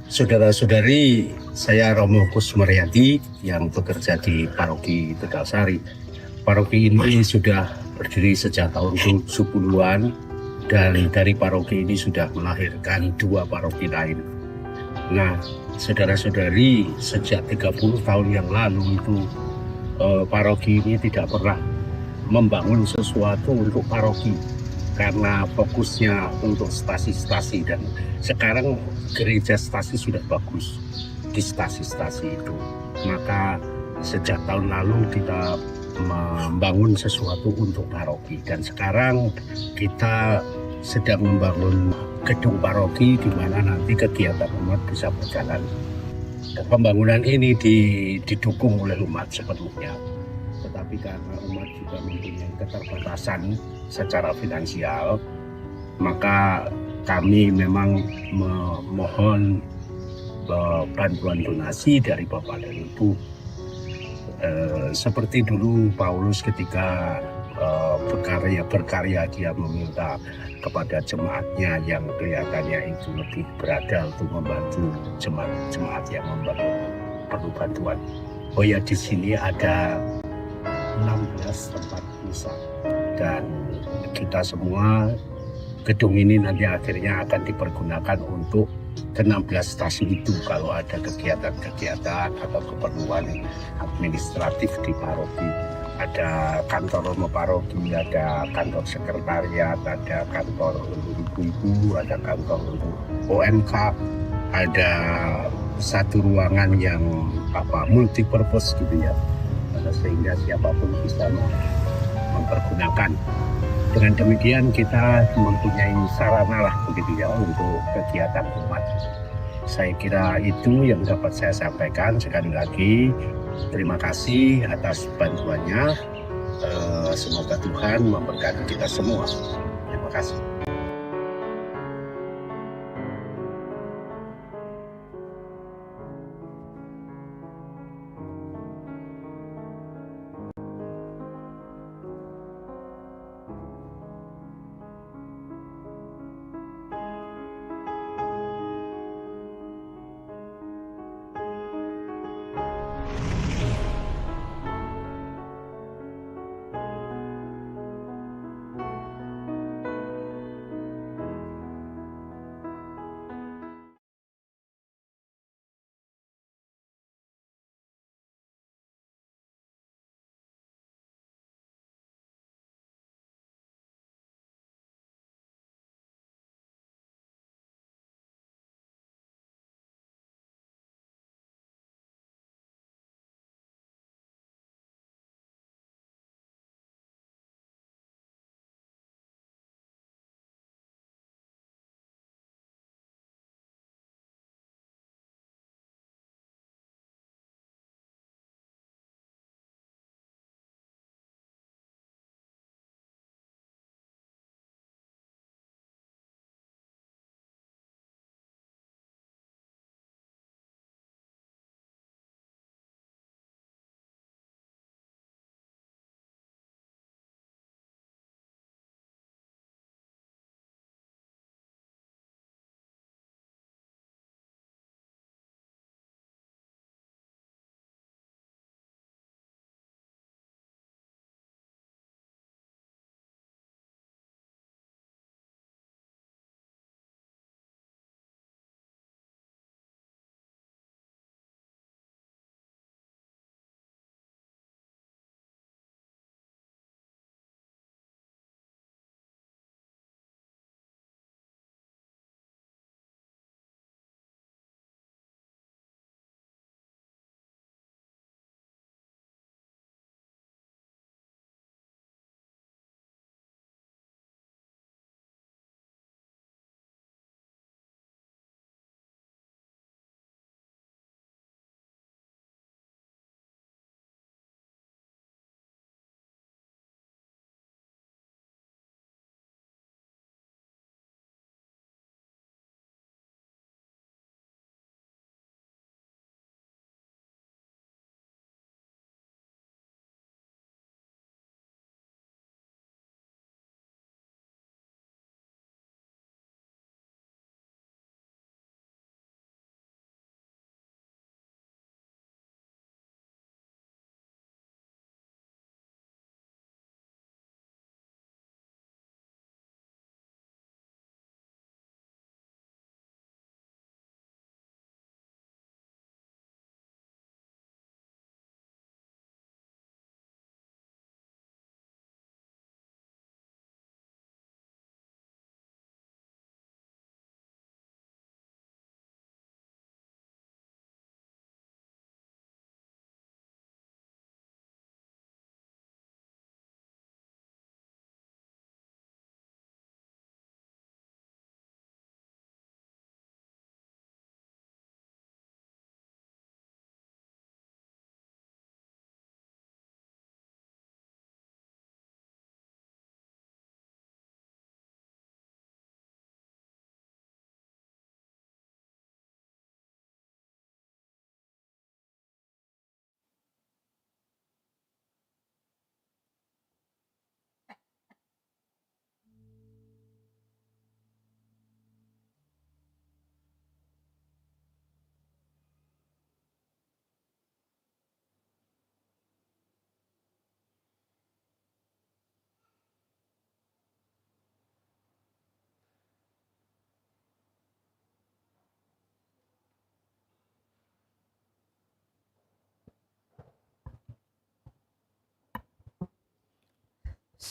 Saudara-saudari, saya Romo Kusmerianti yang bekerja di Paroki Tegalsari. Paroki ini sudah berdiri sejak tahun 70-an dan dari paroki ini sudah melahirkan 2 paroki lain. Nah, saudara-saudari, sejak 30 tahun yang lalu itu paroki ini tidak pernah membangun sesuatu untuk paroki karena fokusnya untuk stasi-stasi, dan sekarang gereja stasi sudah bagus di stasi-stasi itu. Maka sejak tahun lalu kita membangun sesuatu untuk paroki, dan sekarang kita sedang membangun gedung paroki di mana nanti kegiatan umat bisa berjalan. Pembangunan ini didukung oleh umat sepenuhnya, tetapi karena umat juga mempunyai keterbatasan secara finansial, maka kami memang memohon bantuan donasi dari Bapak dan Ibu. Seperti dulu Paulus ketika berkarya dia meminta kepada jemaatnya yang kelihatannya itu lebih berada untuk membantu jemaat yang perlu bantuan. Oh ya, di sini ada 16 tempat misa, dan kita semua gedung ini nanti akhirnya akan dipergunakan untuk ke-16 stasi itu kalau ada kegiatan-kegiatan atau keperluan administratif di paroki. Ada kantor Romo Paroki, ada kantor sekretariat, ada kantor untuk ibu-ibu, ada kantor untuk OMK, ada satu ruangan yang multi purpose gitu ya, sehingga siapapun bisa mempergunakan. Dengan demikian kita mempunyai sarana lah begitu ya untuk kegiatan umat. Saya kira itu yang dapat saya sampaikan. Sekali lagi terima kasih atas bantuannya. Semoga Tuhan memberkati kita semua. Terima kasih.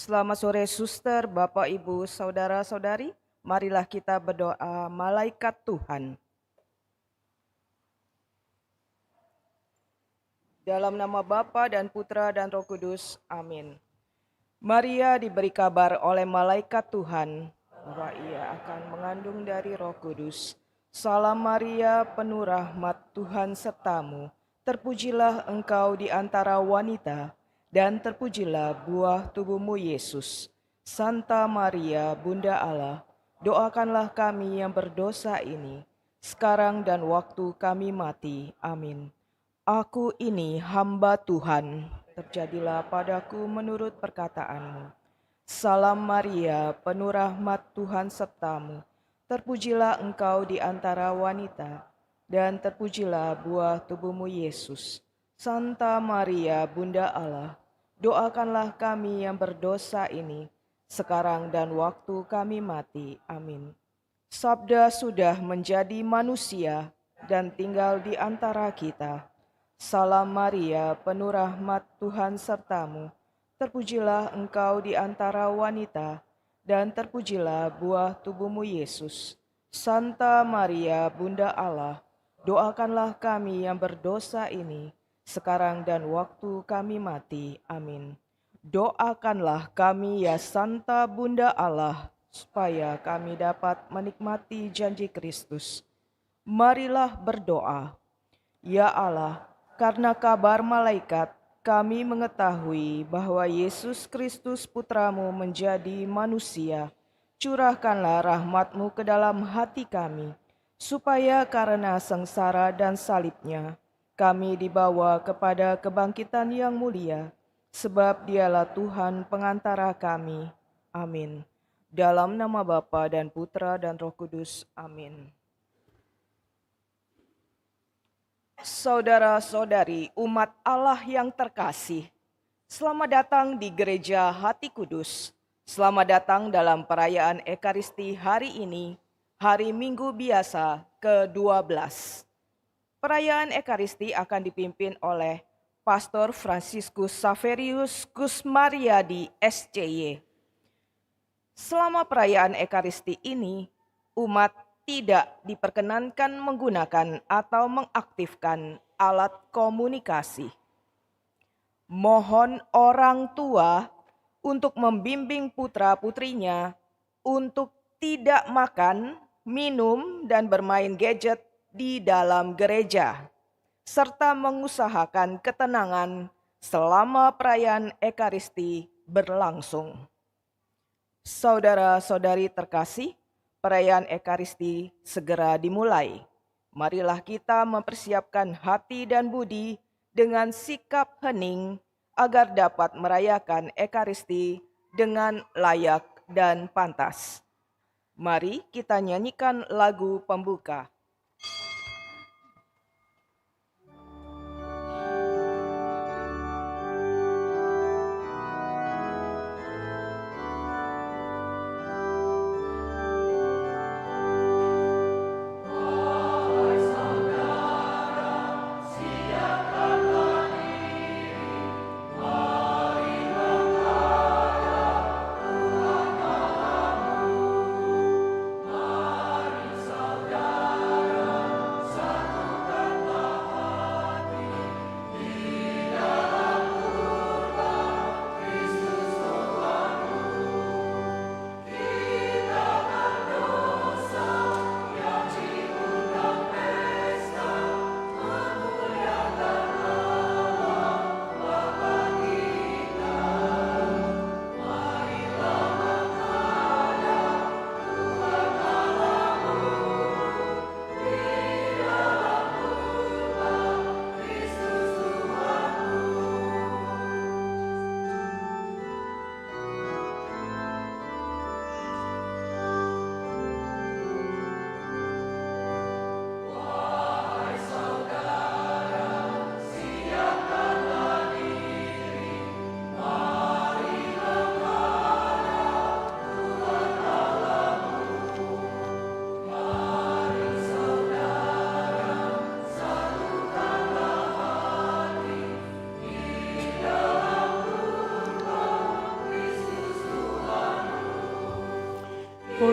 Selamat sore suster, Bapak, Ibu, Saudara-saudari. Marilah kita berdoa. Malaikat Tuhan. Dalam nama Bapa dan Putra dan Roh Kudus. Amin. Maria diberi kabar oleh malaikat Tuhan bahwa ia akan mengandung dari Roh Kudus. Salam Maria, penuh rahmat, Tuhan sertamu. Terpujilah engkau di antara wanita, dan terpujilah buah tubuhmu Yesus. Santa Maria, Bunda Allah, doakanlah kami yang berdosa ini, sekarang dan waktu kami mati. Amin. Aku ini hamba Tuhan, terjadilah padaku menurut perkataanmu. Salam Maria, penuh rahmat, Tuhan sertamu. Terpujilah engkau di antara wanita, dan terpujilah buah tubuhmu Yesus. Santa Maria, Bunda Allah, doakanlah kami yang berdosa ini, sekarang dan waktu kami mati. Amin. Sabda sudah menjadi manusia dan tinggal di antara kita. Salam Maria, penuh rahmat, Tuhan sertamu. Terpujilah engkau di antara wanita, dan terpujilah buah tubuhmu Yesus. Santa Maria, Bunda Allah, doakanlah kami yang berdosa ini, sekarang dan waktu kami mati. Amin. Doakanlah kami ya Santa Bunda Allah, supaya kami dapat menikmati janji Kristus. Marilah berdoa. Ya Allah, karena kabar malaikat, kami mengetahui bahwa Yesus Kristus Putramu menjadi manusia. Curahkanlah rahmat-Mu ke dalam hati kami, supaya karena sengsara dan salibnya, kami dibawa kepada kebangkitan yang mulia, sebab Dialah Tuhan pengantara kami. Amin. Dalam nama Bapa dan Putra dan Roh Kudus. Amin. Saudara-saudari umat Allah yang terkasih, selamat datang di Gereja Hati Kudus. Selamat datang dalam perayaan Ekaristi hari ini, hari Minggu biasa ke-12. Perayaan Ekaristi akan dipimpin oleh Pastor Franciscus Saverius Kusmariadi SCY. Selama perayaan Ekaristi ini, umat tidak diperkenankan menggunakan atau mengaktifkan alat komunikasi. Mohon orang tua untuk membimbing putra-putrinya untuk tidak makan, minum, dan bermain gadget di dalam gereja, serta mengusahakan ketenangan selama perayaan Ekaristi berlangsung. Saudara-saudari terkasih, perayaan Ekaristi segera dimulai. Marilah kita mempersiapkan hati dan budi dengan sikap hening agar dapat merayakan Ekaristi dengan layak dan pantas. Mari kita nyanyikan lagu pembuka.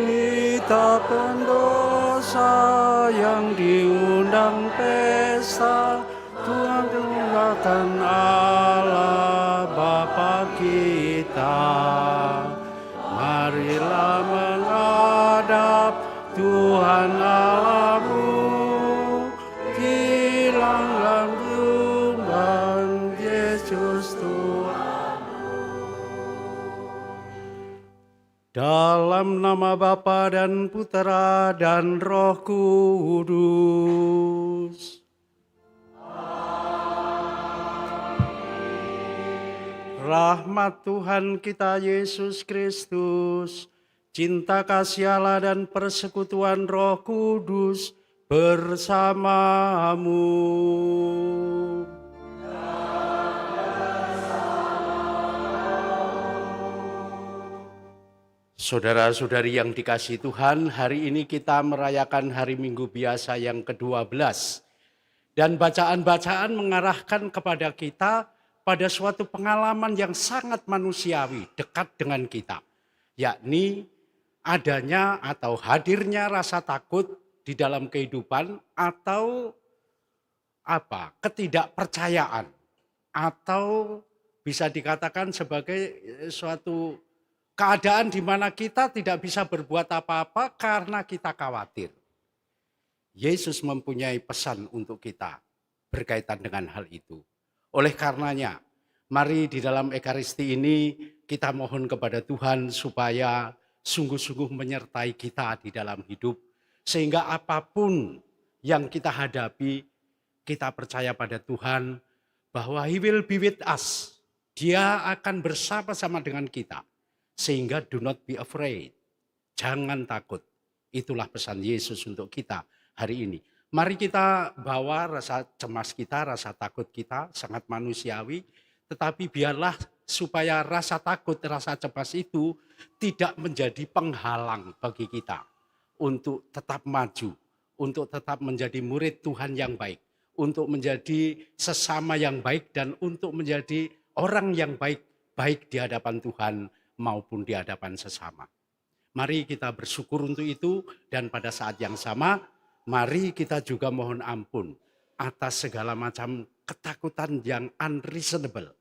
kita pendosa yang diundang pesta Tuhan Tuhan Allah Bapa kita. Marilah menghadap Tuhan Allahmu, hilanglah tumbang Yesus Tuhanmu. Dalam nama Bapa dan Putera dan Roh Kudus. Rahmat Tuhan kita Yesus Kristus, cinta kasih Allah dan persekutuan Roh Kudus bersamamu. Saudara-saudari yang dikasihi Tuhan, hari ini kita merayakan hari Minggu Biasa yang ke-12. Dan bacaan-bacaan mengarahkan kepada kita pada suatu pengalaman yang sangat manusiawi, dekat dengan kita. Yakni adanya atau hadirnya rasa takut di dalam kehidupan atau ketidakpercayaan. Atau bisa dikatakan sebagai suatu keadaan di mana kita tidak bisa berbuat apa-apa karena kita khawatir. Yesus mempunyai pesan untuk kita berkaitan dengan hal itu. Oleh karenanya, mari di dalam Ekaristi ini kita mohon kepada Tuhan supaya sungguh-sungguh menyertai kita di dalam hidup. Sehingga apapun yang kita hadapi, kita percaya pada Tuhan bahwa He will be with us. Dia akan bersama-sama dengan kita. Sehingga do not be afraid. Jangan takut. Itulah pesan Yesus untuk kita hari ini. Mari kita bawa rasa cemas kita, rasa takut kita, sangat manusiawi. Tetapi biarlah supaya rasa takut, rasa cemas itu tidak menjadi penghalang bagi kita. Untuk tetap maju, untuk tetap menjadi murid Tuhan yang baik. Untuk menjadi sesama yang baik dan untuk menjadi orang yang baik. Baik di hadapan Tuhan maupun di hadapan sesama. Mari kita bersyukur untuk itu dan pada saat yang sama, mari kita juga mohon ampun atas segala macam ketakutan yang unreasonable,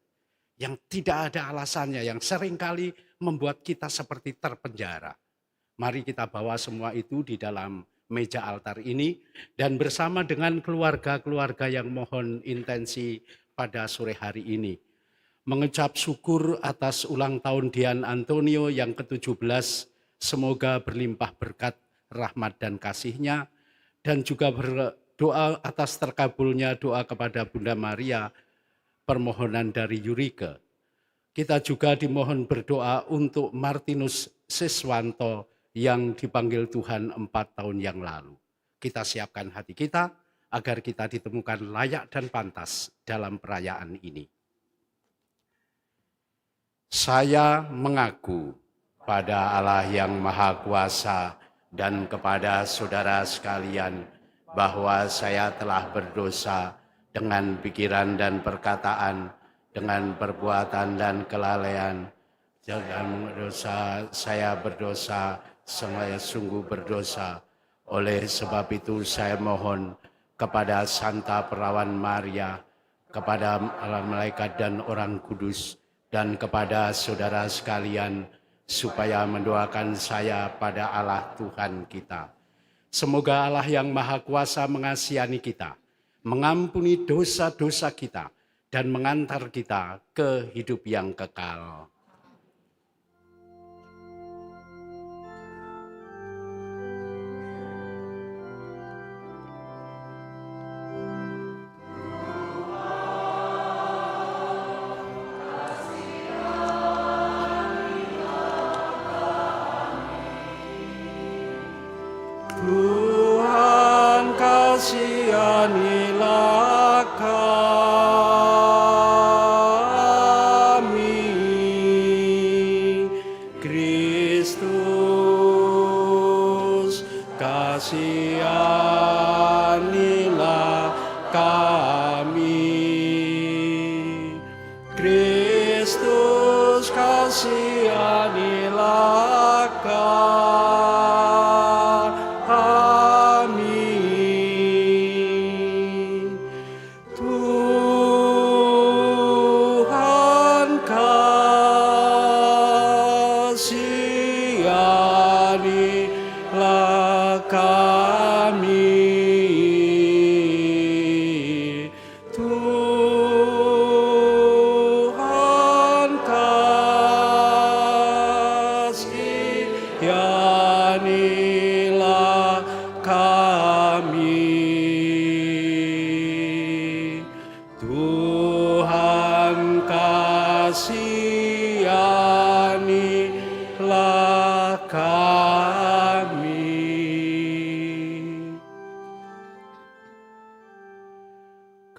yang tidak ada alasannya, yang seringkali membuat kita seperti terpenjara. Mari kita bawa semua itu di dalam meja altar ini dan bersama dengan keluarga-keluarga yang mohon intensi pada sore hari ini. Mengucap syukur atas ulang tahun Dian Antonio yang ke-17, semoga berlimpah berkat, rahmat dan kasih-Nya. Dan juga berdoa atas terkabulnya doa kepada Bunda Maria, permohonan dari Yurike. Kita juga dimohon berdoa untuk Martinus Siswanto yang dipanggil Tuhan 4 tahun yang lalu. Kita siapkan hati kita agar kita ditemukan layak dan pantas dalam perayaan ini. Saya mengaku pada Allah yang Maha Kuasa dan kepada saudara sekalian bahwa saya telah berdosa dengan pikiran dan perkataan, dengan perbuatan dan kelalaian. Dalam dosa saya berdosa, saya sungguh berdosa. Oleh sebab itu saya mohon kepada Santa Perawan Maria, kepada malaikat dan orang kudus, dan kepada saudara sekalian, supaya mendoakan saya pada Allah Tuhan kita. Semoga Allah yang Maha Kuasa mengasihani kita, mengampuni dosa-dosa kita, dan mengantar kita ke hidup yang kekal. Tuhan kasihanilah kami. kasihanilah kami. Tuhan kasihanilah kami. Tuhan kasihanilah kami. Tuhan kasihanilah kami.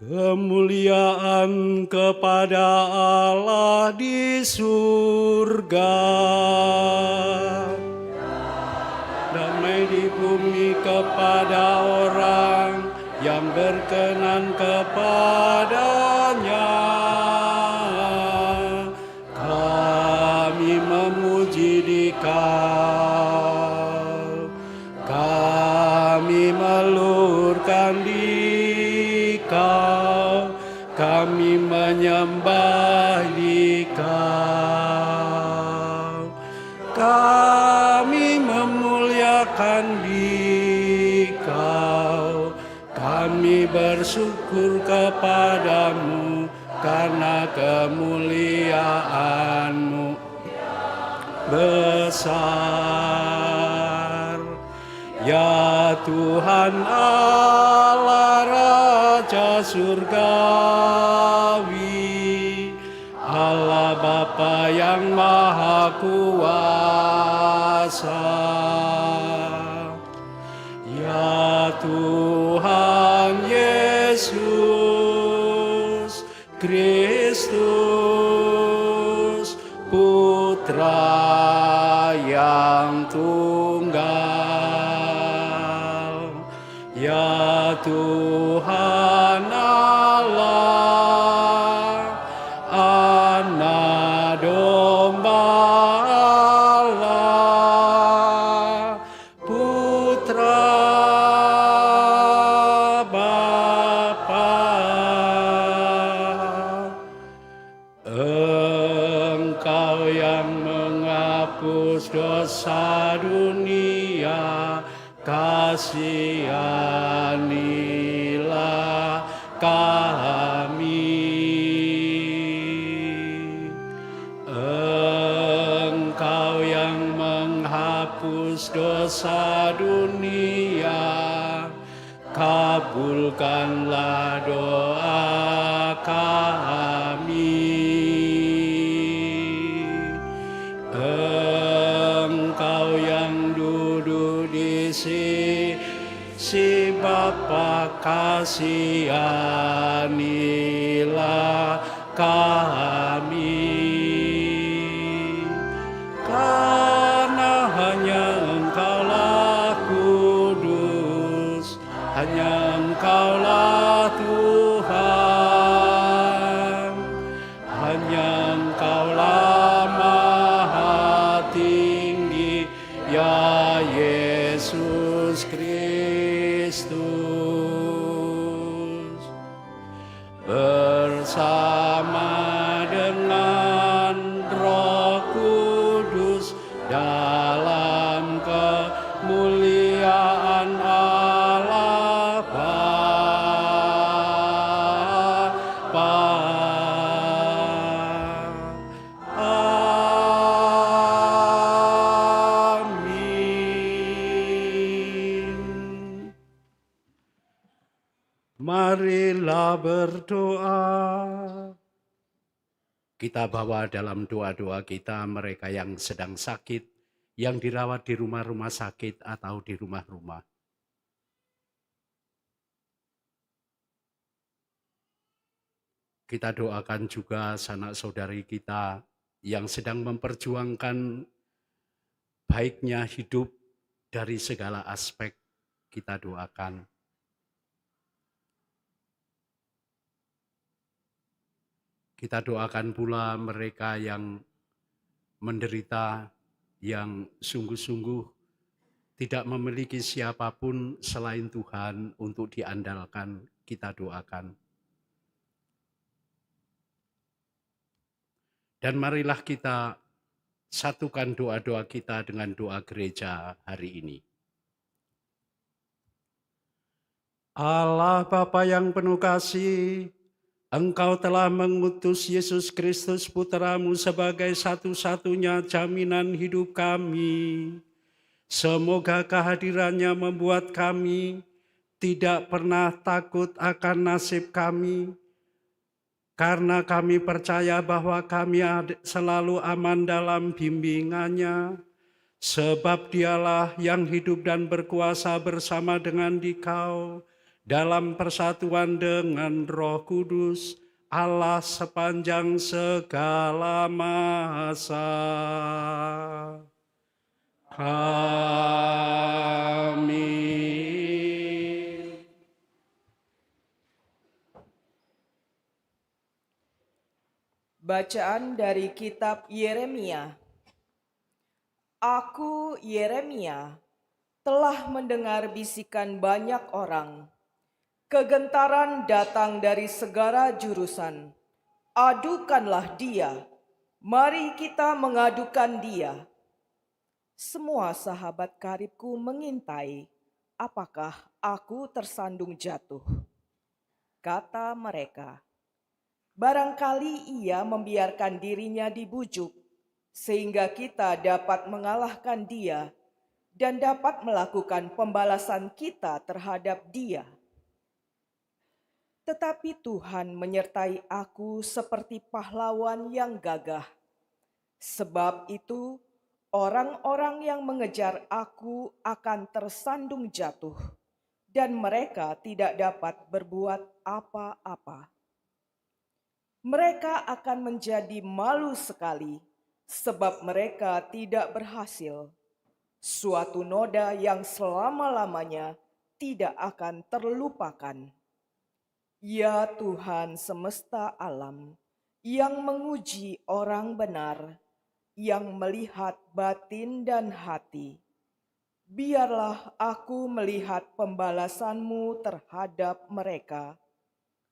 Kemuliaan kepada Allah di surga, damai di bumi kepada orang yang berkenan kepadanya. Kami memuji Dikau, kami melurkan Dikau, kami menyembah Dikau, kami memuliakan Dikau, kami bersyukur kepadamu karena kemuliaan-Mu besar. Ya Tuhan Allah Raja surgawi, Allah Bapa yang Maha Kuasa. Ya Tuhan Yesus Kristus, Putra yang tunggal. Ya Tuhan Allah, Anak Domba Allah, Putra Bapa. Engkau yang menghapus dosa dunia, kasihanilah kami. Engkau yang menghapus dosa dunia, kabulkanlah doa kami. Engkau yang duduk di sisi Bapa, kasihanilah kami. Karena hanya Engkaulah kudus, hanya Engkaulah Tuhan, hanya Engkaulah Maha Tinggi, ya Yesus Kristus. Bersama dengan Roh Kudus dalam kemuliaan Allah Bapa. Amin. Marilah berdoa. Kita bawa dalam doa-doa kita mereka yang sedang sakit, yang dirawat di rumah-rumah sakit atau di rumah-rumah. Kita doakan juga sanak saudari kita yang sedang memperjuangkan baiknya hidup dari segala aspek. Kita doakan. Kita doakan pula mereka yang menderita, yang sungguh-sungguh tidak memiliki siapapun selain Tuhan untuk diandalkan, kita doakan. Dan marilah kita satukan doa-doa kita dengan doa gereja hari ini. Allah Bapa yang penuh kasih, Engkau telah mengutus Yesus Kristus Putra-Mu sebagai satu-satunya jaminan hidup kami. Semoga kehadirannya membuat kami tidak pernah takut akan nasib kami, karena kami percaya bahwa kami selalu aman dalam bimbingannya, sebab Dialah yang hidup dan berkuasa bersama dengan Dikau dalam persatuan dengan Roh Kudus, Allah sepanjang segala masa. Amin. Bacaan dari kitab Yeremia. Aku, Yeremia, telah mendengar bisikan banyak orang. Kegentaran datang dari segala jurusan. Adukanlah dia, mari kita mengadukan dia. Semua sahabat karibku mengintai, apakah aku tersandung jatuh? Kata mereka, barangkali ia membiarkan dirinya dibujuk, sehingga kita dapat mengalahkan dia dan dapat melakukan pembalasan kita terhadap dia. Tetapi Tuhan menyertai aku seperti pahlawan yang gagah. Sebab itu, orang-orang yang mengejar aku akan tersandung jatuh, dan mereka tidak dapat berbuat apa-apa. Mereka akan menjadi malu sekali, sebab mereka tidak berhasil. Suatu noda yang selama-lamanya tidak akan terlupakan. Ya Tuhan semesta alam, yang menguji orang benar, yang melihat batin dan hati, biarlah aku melihat pembalasan-Mu terhadap mereka,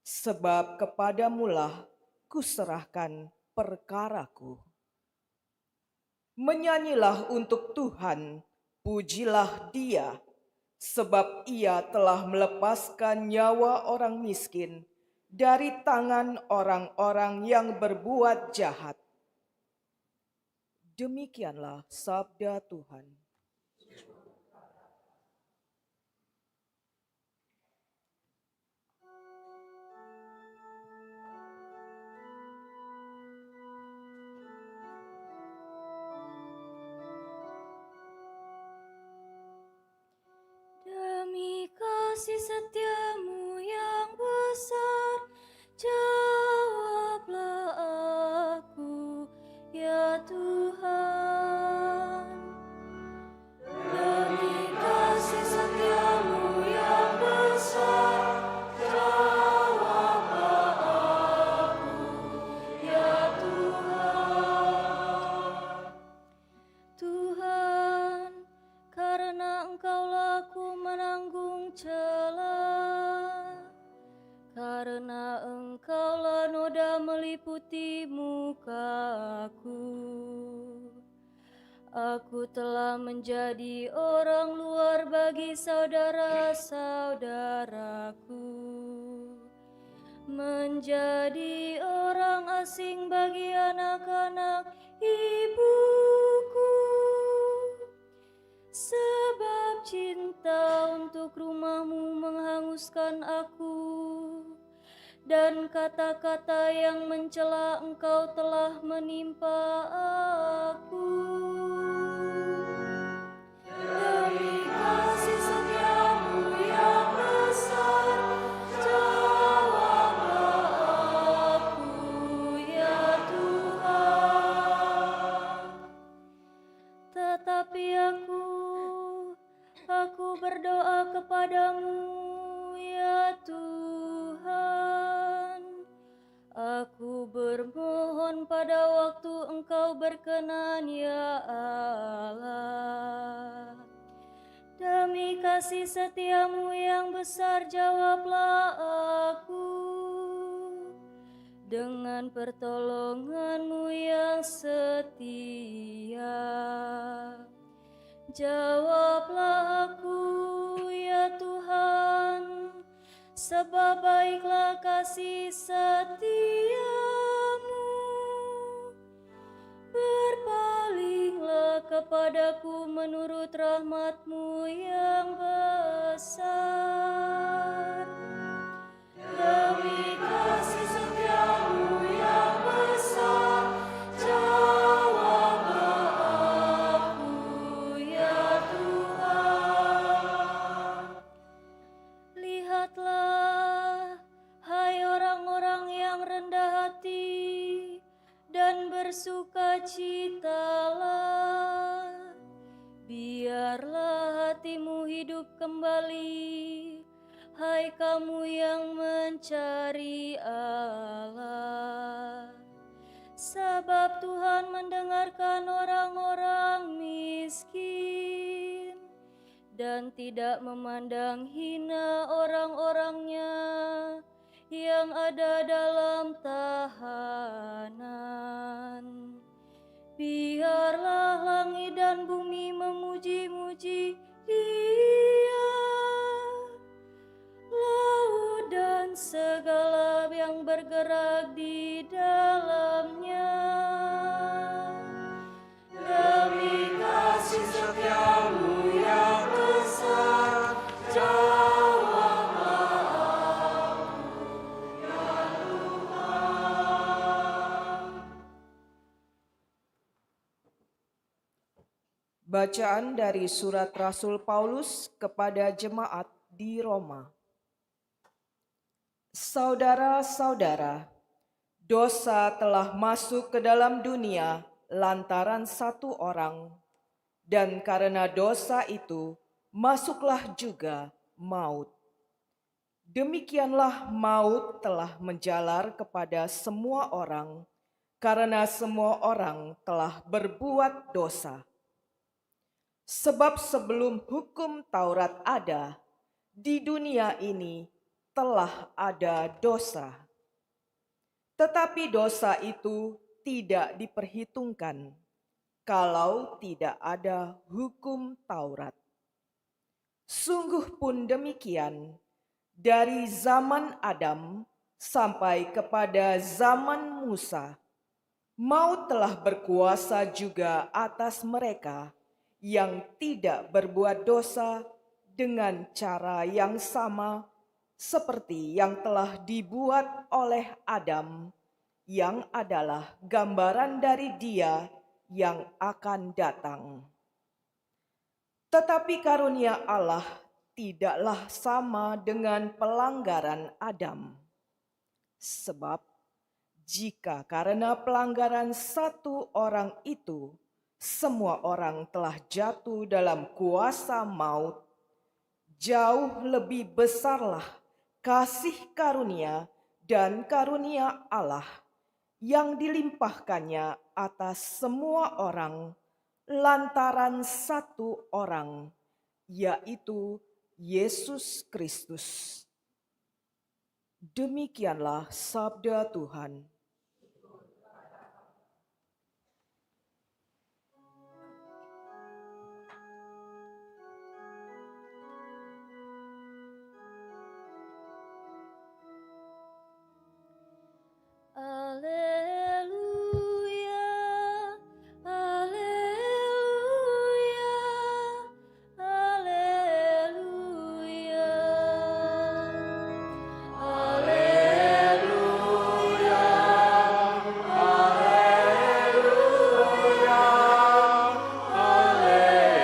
sebab kepadamu-lah kuserahkan perkaraku. Menyanyilah untuk Tuhan, pujilah Dia, sebab Ia telah melepaskan nyawa orang miskin dari tangan orang-orang yang berbuat jahat. Demikianlah sabda Tuhan. Demi kasih setiamu yang besar, jawablah aku, ya Tuhan. Demi kasih setiamu yang besar, jawablah aku, ya Tuhan. Tuhan, karena Engkaulah ku menanggung celah, karena Engkaulah noda meliputi mukaku. Aku telah menjadi orang luar bagi saudara-saudaraku, menjadi orang asing bagi anak-anak ibuku. Sebab cinta untuk rumah-Mu menghanguskan aku, dan kata-kata yang mencela Engkau telah menimpa aku. Demi kasih setiamu yang besar, jawablah aku, ya Tuhan. Tetapi aku berdoa kepadamu, ya Tuhan. Aku bermohon pada waktu Engkau berkenan ya Allah. Demi kasih setiamu yang besar jawablah aku, dengan pertolonganmu yang setia. Jawablah aku ya Tuhan, sebab baiklah kasih setiamu. Berpalinglah kepadaku menurut rahmat-Mu yang besar. Demi kasih setiamu yang besar, jawablah aku ya Tuhan. Lihatlah, hai orang-orang yang rendah hati dan bersukacitalah. Biarlah hatimu hidup kembali, hai kamu yang mencari Allah. Sebab Tuhan mendengarkan orang-orang miskin dan tidak memandang hina orang-orangnya yang ada dalam tahanan. Biarlah langit dan bumi memuji-muji Dia, laut dan segala yang bergerak di dalamnya. Demi kasih setiamu yang besar, jawablah aku ya Tuhan. Bacaan dari surat Rasul Paulus kepada jemaat di Roma. Saudara-saudara, dosa telah masuk ke dalam dunia lantaran satu orang, dan karena dosa itu masuklah juga maut. Demikianlah maut telah menjalar kepada semua orang, karena semua orang telah berbuat dosa. Sebab sebelum hukum Taurat ada, di dunia ini telah ada dosa. Tetapi dosa itu tidak diperhitungkan kalau tidak ada hukum Taurat. Sungguh pun demikian, dari zaman Adam sampai kepada zaman Musa, maut telah berkuasa juga atas mereka yang tidak berbuat dosa dengan cara yang sama seperti yang telah dibuat oleh Adam, yang adalah gambaran dari Dia yang akan datang. Tetapi karunia Allah tidaklah sama dengan pelanggaran Adam. Sebab jika karena pelanggaran satu orang itu semua orang telah jatuh dalam kuasa maut, jauh lebih besarlah kasih karunia dan karunia Allah yang dilimpahkannya atas semua orang lantaran satu orang, yaitu Yesus Kristus. Demikianlah sabda Tuhan. Haleluya, haleluya, haleluya. Haleluya, haleluya, haleluya.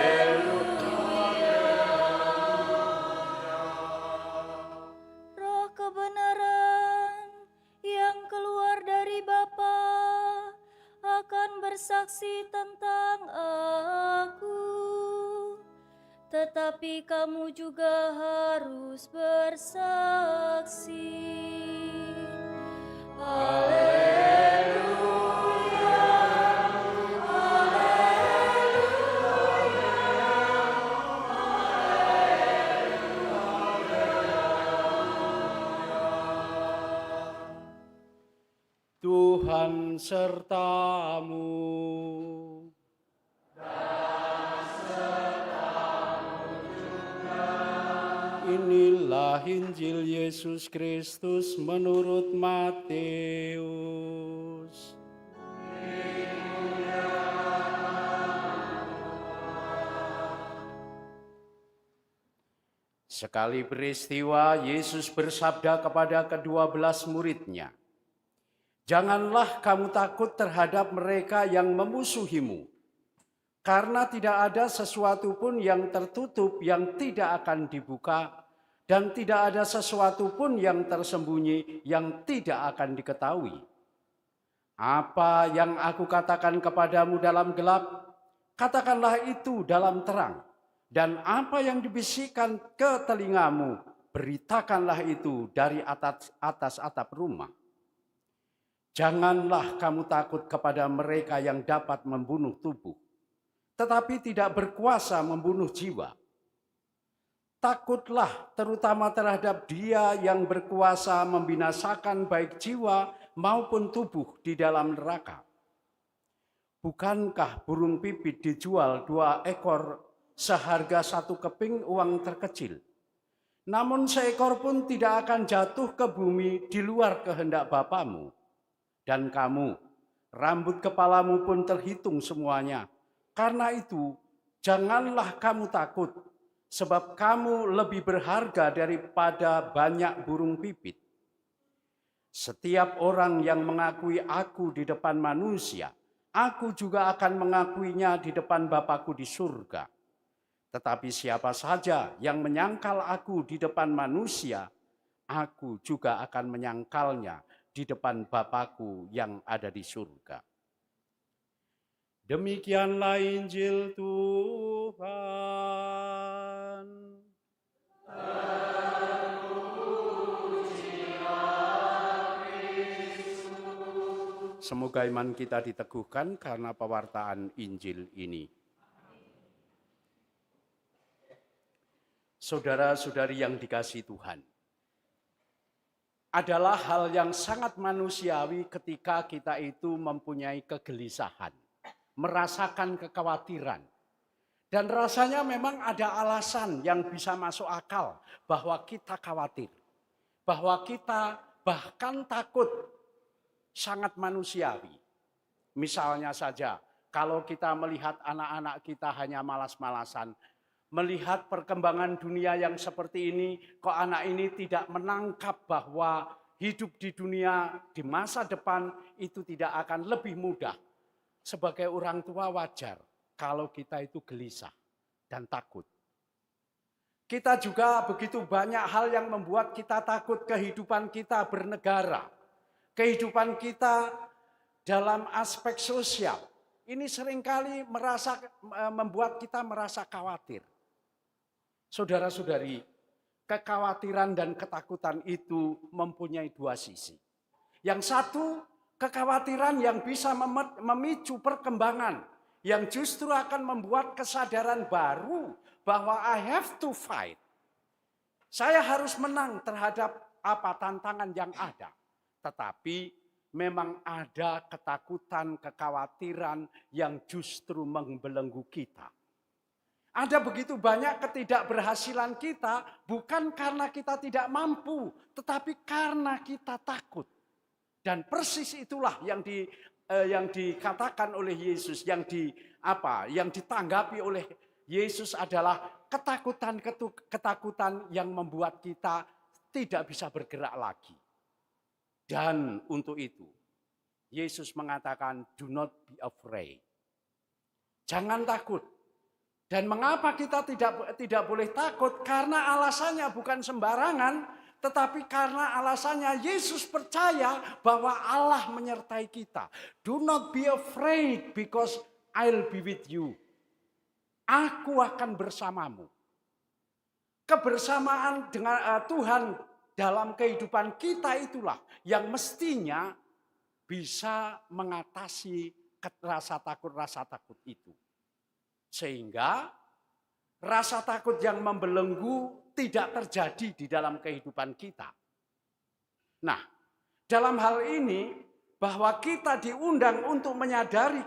Roh kebenaran yang keluar dari Bapa akan bersaksi tentang aku, tetapi kamu juga harus bersaksi. Haleluya, sertamu. Inilah Injil Yesus Kristus menurut Matius. Sekali peristiwa, Yesus bersabda kepada ke-12 murid-Nya, "Janganlah kamu takut terhadap mereka yang memusuhimu, karena tidak ada sesuatu pun yang tertutup yang tidak akan dibuka, dan tidak ada sesuatu pun yang tersembunyi yang tidak akan diketahui. Apa yang aku katakan kepadamu dalam gelap, katakanlah itu dalam terang. Dan apa yang dibisikkan ke telingamu, beritakanlah itu dari atas atap rumah. Janganlah kamu takut kepada mereka yang dapat membunuh tubuh, tetapi tidak berkuasa membunuh jiwa. Takutlah terutama terhadap Dia yang berkuasa membinasakan baik jiwa maupun tubuh di dalam neraka. Bukankah burung pipit dijual 2 ekor seharga 1 keping uang terkecil? Namun seekor pun tidak akan jatuh ke bumi di luar kehendak Bapamu. Dan kamu, rambut kepalamu pun terhitung semuanya. Karena itu, janganlah kamu takut, sebab kamu lebih berharga daripada banyak burung pipit. Setiap orang yang mengakui aku di depan manusia, aku juga akan mengakuinya di depan Bapa-Ku di surga. Tetapi siapa saja yang menyangkal aku di depan manusia, aku juga akan menyangkalnya di depan Bapa-Ku yang ada di surga." Demikianlah Injil Tuhan. Semoga iman kita diteguhkan karena pewartaan Injil ini. Saudara-saudari yang dikasihi Tuhan, adalah hal yang sangat manusiawi ketika kita itu mempunyai kegelisahan, merasakan kekhawatiran. Dan rasanya memang ada alasan yang bisa masuk akal bahwa kita khawatir, bahwa kita bahkan takut, sangat manusiawi. Misalnya saja, kalau kita melihat anak-anak kita hanya malas-malasan, melihat perkembangan dunia yang seperti ini, kok anak ini tidak menangkap bahwa hidup di dunia di masa depan itu tidak akan lebih mudah. Sebagai orang tua wajar kalau kita itu gelisah dan takut. Kita juga begitu banyak hal yang membuat kita takut, kehidupan kita bernegara, kehidupan kita dalam aspek sosial. Ini seringkali membuat kita merasa khawatir. Saudara-saudari, kekhawatiran dan ketakutan itu mempunyai 2 sisi. Yang satu, kekhawatiran yang bisa memicu perkembangan, yang justru akan membuat kesadaran baru bahwa I have to fight. Saya harus menang terhadap apa tantangan yang ada. Tetapi memang ada ketakutan, kekhawatiran yang justru membelenggu kita. Ada begitu banyak ketidakberhasilan kita bukan karena kita tidak mampu, tetapi karena kita takut. Dan persis itulah yang dikatakan oleh Yesus, yang ditanggapi oleh Yesus adalah ketakutan yang membuat kita tidak bisa bergerak lagi. Dan untuk itu, Yesus mengatakan, "Do not be afraid." Jangan takut. Dan mengapa kita tidak boleh takut? Karena alasannya bukan sembarangan, tetapi karena alasannya Yesus percaya bahwa Allah menyertai kita. Do not be afraid because I'll be with you. Aku akan bersamamu. Kebersamaan dengan Tuhan dalam kehidupan kita itulah yang mestinya bisa mengatasi rasa takut itu. Sehingga rasa takut yang membelenggu tidak terjadi di dalam kehidupan kita. Nah, dalam hal ini bahwa kita diundang untuk menyadari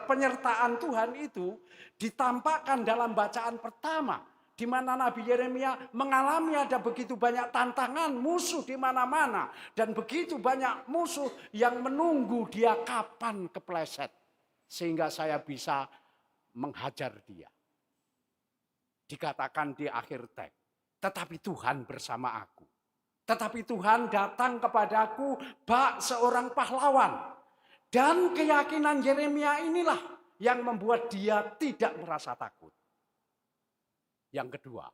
penyertaan Tuhan itu ditampakkan dalam bacaan pertama, di mana Nabi Yeremia mengalami ada begitu banyak tantangan, musuh di mana-mana, dan begitu banyak musuh yang menunggu dia kapan kepleset, sehingga saya bisa menghajar dia. Dikatakan di akhir teks, tetapi Tuhan bersama aku. Tetapi Tuhan datang kepadaku bak seorang pahlawan. Dan keyakinan Yeremia inilah yang membuat dia tidak merasa takut. Yang kedua,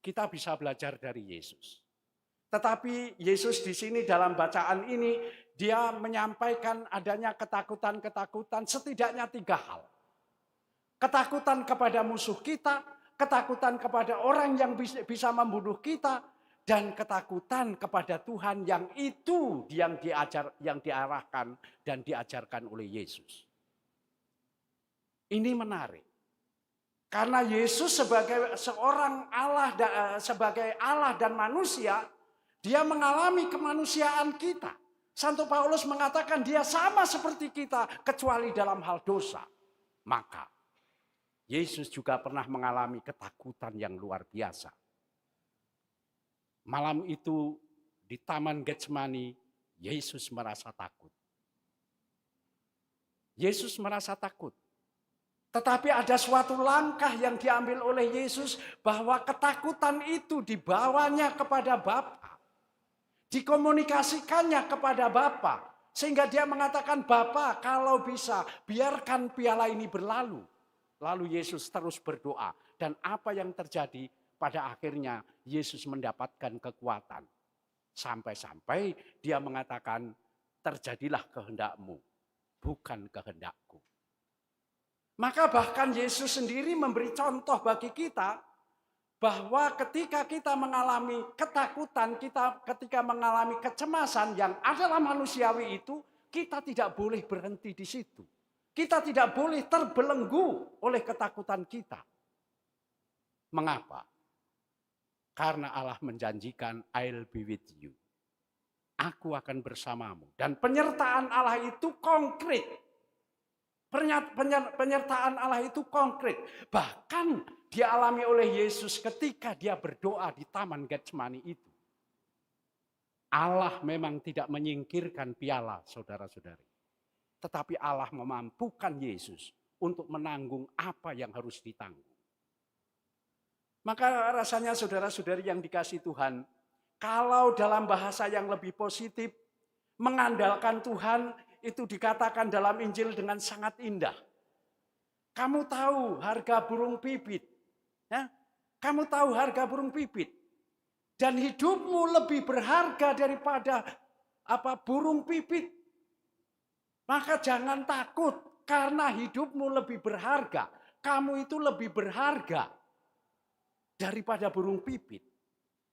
kita bisa belajar dari Yesus. Tetapi Yesus di sini dalam bacaan ini, dia menyampaikan adanya ketakutan-ketakutan setidaknya 3 hal. Ketakutan kepada musuh kita, ketakutan kepada orang yang bisa membunuh kita, dan ketakutan kepada Tuhan yang itu yang diarahkan dan diajarkan oleh Yesus. Ini menarik. Karena Yesus sebagai seorang Allah, sebagai Allah dan manusia, dia mengalami kemanusiaan kita. Santo Paulus mengatakan dia sama seperti kita kecuali dalam hal dosa. Maka Yesus juga pernah mengalami ketakutan yang luar biasa. Malam itu di Taman Getsemani, Yesus merasa takut. Yesus merasa takut. Tetapi ada suatu langkah yang diambil oleh Yesus bahwa ketakutan itu dibawanya kepada Bapa. Dikomunikasikannya kepada Bapa. Sehingga dia mengatakan, Bapa kalau bisa biarkan piala ini berlalu. Lalu Yesus terus berdoa. Dan apa yang terjadi? Pada akhirnya Yesus mendapatkan kekuatan. Sampai-sampai dia mengatakan, terjadilah kehendakmu, bukan kehendakku. Maka bahkan Yesus sendiri memberi contoh bagi kita, bahwa ketika kita mengalami ketakutan, ketika mengalami kecemasan yang adalah manusiawi itu, kita tidak boleh berhenti di situ. Kita tidak boleh terbelenggu oleh ketakutan kita. Mengapa? Karena Allah menjanjikan, I'll be with you. Aku akan bersamamu. Dan penyertaan Allah itu konkret. Penyertaan Allah itu konkret. Bahkan dialami oleh Yesus ketika dia berdoa di Taman Getsemani itu. Allah memang tidak menyingkirkan piala, saudara-saudari. Tetapi Allah memampukan Yesus untuk menanggung apa yang harus ditanggung. Maka rasanya saudara-saudari yang dikasihi Tuhan, kalau dalam bahasa yang lebih positif, mengandalkan Tuhan itu dikatakan dalam Injil dengan sangat indah. Kamu tahu harga burung pipit. Ya? Kamu tahu harga burung pipit. Dan hidupmu lebih berharga daripada burung pipit. Maka jangan takut karena hidupmu lebih berharga. Kamu itu lebih berharga daripada burung pipit.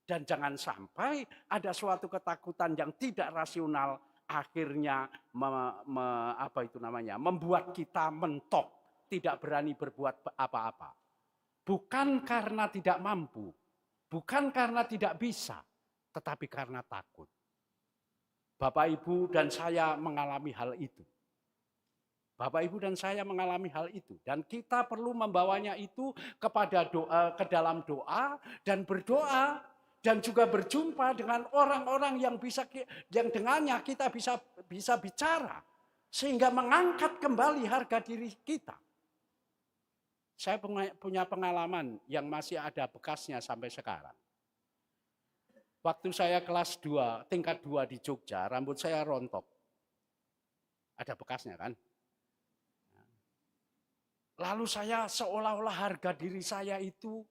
Dan jangan sampai ada suatu ketakutan yang tidak rasional akhirnya membuat kita mentok, tidak berani berbuat apa-apa. Bukan karena tidak mampu, bukan karena tidak bisa, tetapi karena takut. Bapak Ibu dan saya mengalami hal itu. Bapak Ibu dan saya mengalami hal itu, dan kita perlu membawanya itu ke dalam doa dan berdoa, dan juga berjumpa dengan orang-orang yang dengannya kita bisa bicara sehingga mengangkat kembali harga diri kita. Saya punya pengalaman yang masih ada bekasnya sampai sekarang. Waktu saya kelas 2, tingkat 2 di Jogja, rambut saya rontok. Ada bekasnya kan? Lalu saya seolah-olah harga diri saya itu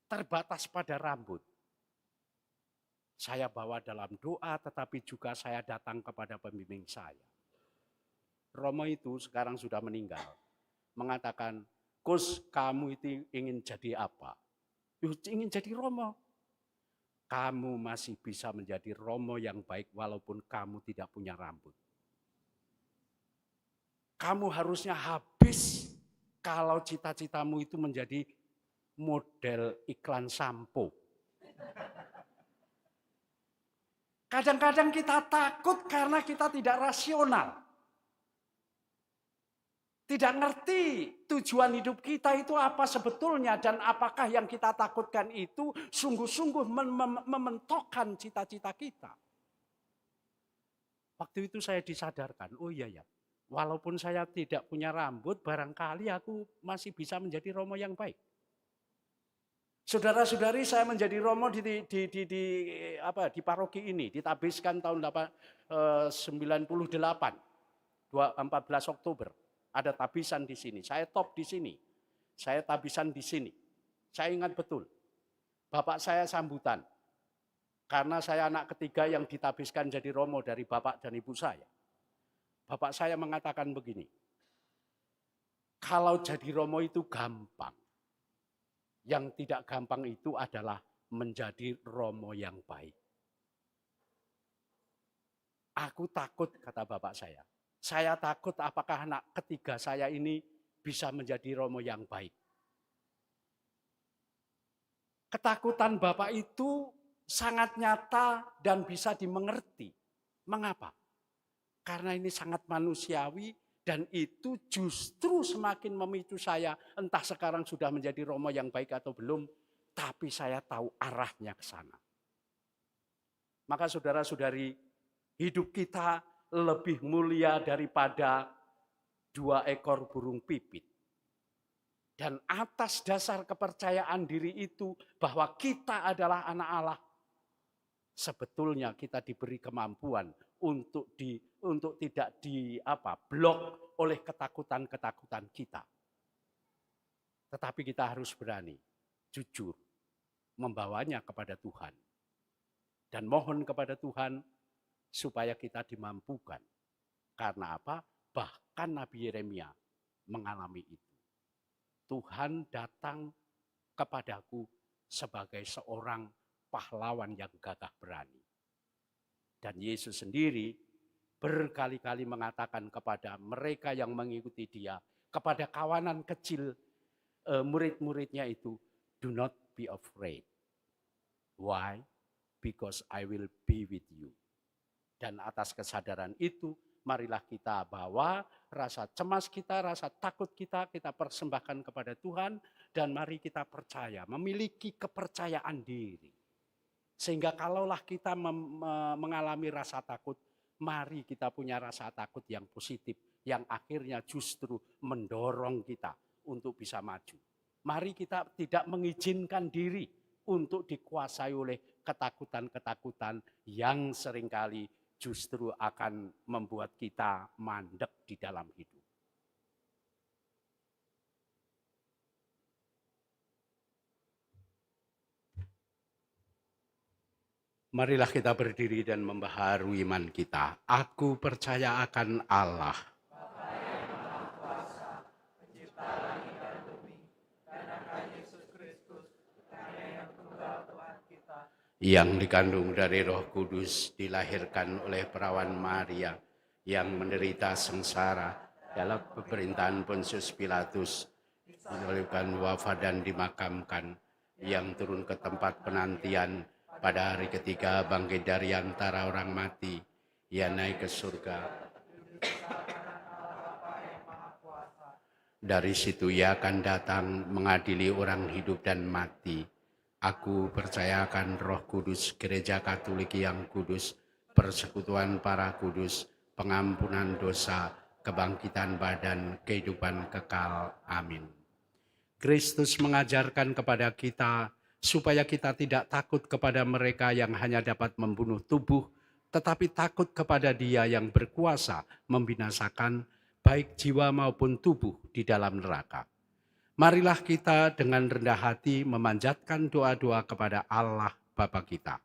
terbatas pada rambut. Saya bawa dalam doa, tetapi juga saya datang kepada pembimbing saya. Romo itu sekarang sudah meninggal. Mengatakan, Gus, kamu itu ingin jadi apa? Ingin jadi Romo. Kamu masih bisa menjadi Romo yang baik walaupun kamu tidak punya rambut. Kamu harusnya habis kalau cita-citamu itu menjadi model iklan sampo. Kadang-kadang kita takut karena kita tidak rasional. Tidak ngerti tujuan hidup kita itu apa sebetulnya dan apakah yang kita takutkan itu sungguh-sungguh mementokkan cita-cita kita. Waktu itu saya disadarkan, oh iya ya, walaupun saya tidak punya rambut, barangkali aku masih bisa menjadi romo yang baik. Saudara-saudari, saya menjadi romo di paroki ini, ditabiskan tahun 98, 14 Oktober. Ada tabisan di sini, saya top di sini, saya tabisan di sini. Saya ingat betul, bapak saya sambutan, karena saya anak ketiga yang ditabiskan jadi romo dari bapak dan ibu saya. Bapak saya mengatakan begini, kalau jadi romo itu gampang. Yang tidak gampang itu adalah menjadi romo yang baik. Aku takut, kata bapak saya. Saya takut apakah anak ketiga saya ini bisa menjadi romo yang baik. Ketakutan bapak itu sangat nyata dan bisa dimengerti. Mengapa? Karena ini sangat manusiawi. Dan itu justru semakin memicu saya, entah sekarang sudah menjadi romo yang baik atau belum, tapi saya tahu arahnya ke sana. Maka saudara-saudari, hidup kita lebih mulia daripada 2 ekor burung pipit. Dan atas dasar kepercayaan diri itu bahwa kita adalah anak Allah, sebetulnya kita diberi kemampuan untuk tidak blok oleh ketakutan-ketakutan kita. Tetapi kita harus berani, jujur, membawanya kepada Tuhan. Dan mohon kepada Tuhan supaya kita dimampukan. Karena apa? Bahkan Nabi Yeremia mengalami itu. Tuhan datang kepadaku sebagai seorang pahlawan yang gagah berani. Dan Yesus sendiri berkali-kali mengatakan kepada mereka yang mengikuti dia, kepada kawanan kecil murid-muridnya itu, do not be afraid. Why? Because I will be with you. Dan atas kesadaran itu, marilah kita bawa rasa cemas kita, rasa takut kita persembahkan kepada Tuhan. Dan mari kita percaya, memiliki kepercayaan diri. Sehingga kalaulah kita mengalami rasa takut, mari kita punya rasa takut yang positif, yang akhirnya justru mendorong kita untuk bisa maju. Mari kita tidak mengizinkan diri untuk dikuasai oleh ketakutan-ketakutan yang seringkali justru akan membuat kita mandek di dalam hidup. Marilah kita berdiri dan membaharui iman kita. Aku percaya akan Allah, Bapa yang Maha Kuasa, Pencipta langit dan bumi, dan akan Yesus Kristus, Putranya yang tunggal Tuhan kita, yang dikandung dari Roh Kudus, dilahirkan oleh perawan Maria, yang menderita sengsara dalam pemerintahan Pontius Pilatus, disalibkan, wafat dan dimakamkan, yang turun ke tempat penantian, pada hari ketiga bangkit dari antara orang mati, ia naik ke surga. Dari situ ia akan datang mengadili orang hidup dan mati. Aku percaya akan Roh Kudus, Gereja Katolik yang kudus, persekutuan para kudus, pengampunan dosa, kebangkitan badan, kehidupan kekal. Amin. Kristus mengajarkan kepada kita supaya kita tidak takut kepada mereka yang hanya dapat membunuh tubuh, tetapi takut kepada Dia yang berkuasa membinasakan baik jiwa maupun tubuh di dalam neraka. Marilah kita dengan rendah hati memanjatkan doa-doa kepada Allah Bapa kita.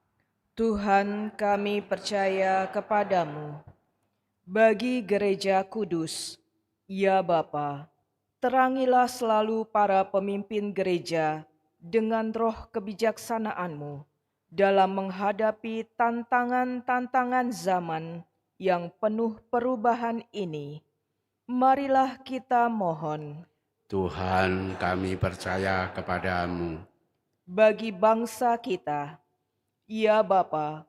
Tuhan, kami percaya kepadamu. Bagi gereja kudus, ya Bapa, terangilah selalu para pemimpin gereja dengan roh kebijaksanaan-Mu dalam menghadapi tantangan-tantangan zaman yang penuh perubahan ini. Marilah kita mohon. Tuhan, kami percaya kepadamu. Bagi bangsa kita, ya Bapa,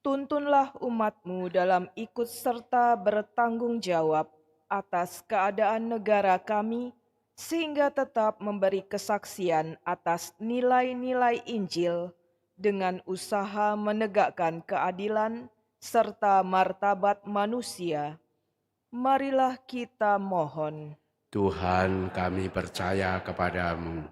Tuntunlah umat-Mu dalam ikut serta bertanggung jawab atas keadaan negara kami, sehingga tetap memberi kesaksian atas nilai-nilai Injil dengan usaha menegakkan keadilan serta martabat manusia. Marilah kita mohon. Tuhan, kami percaya kepadamu.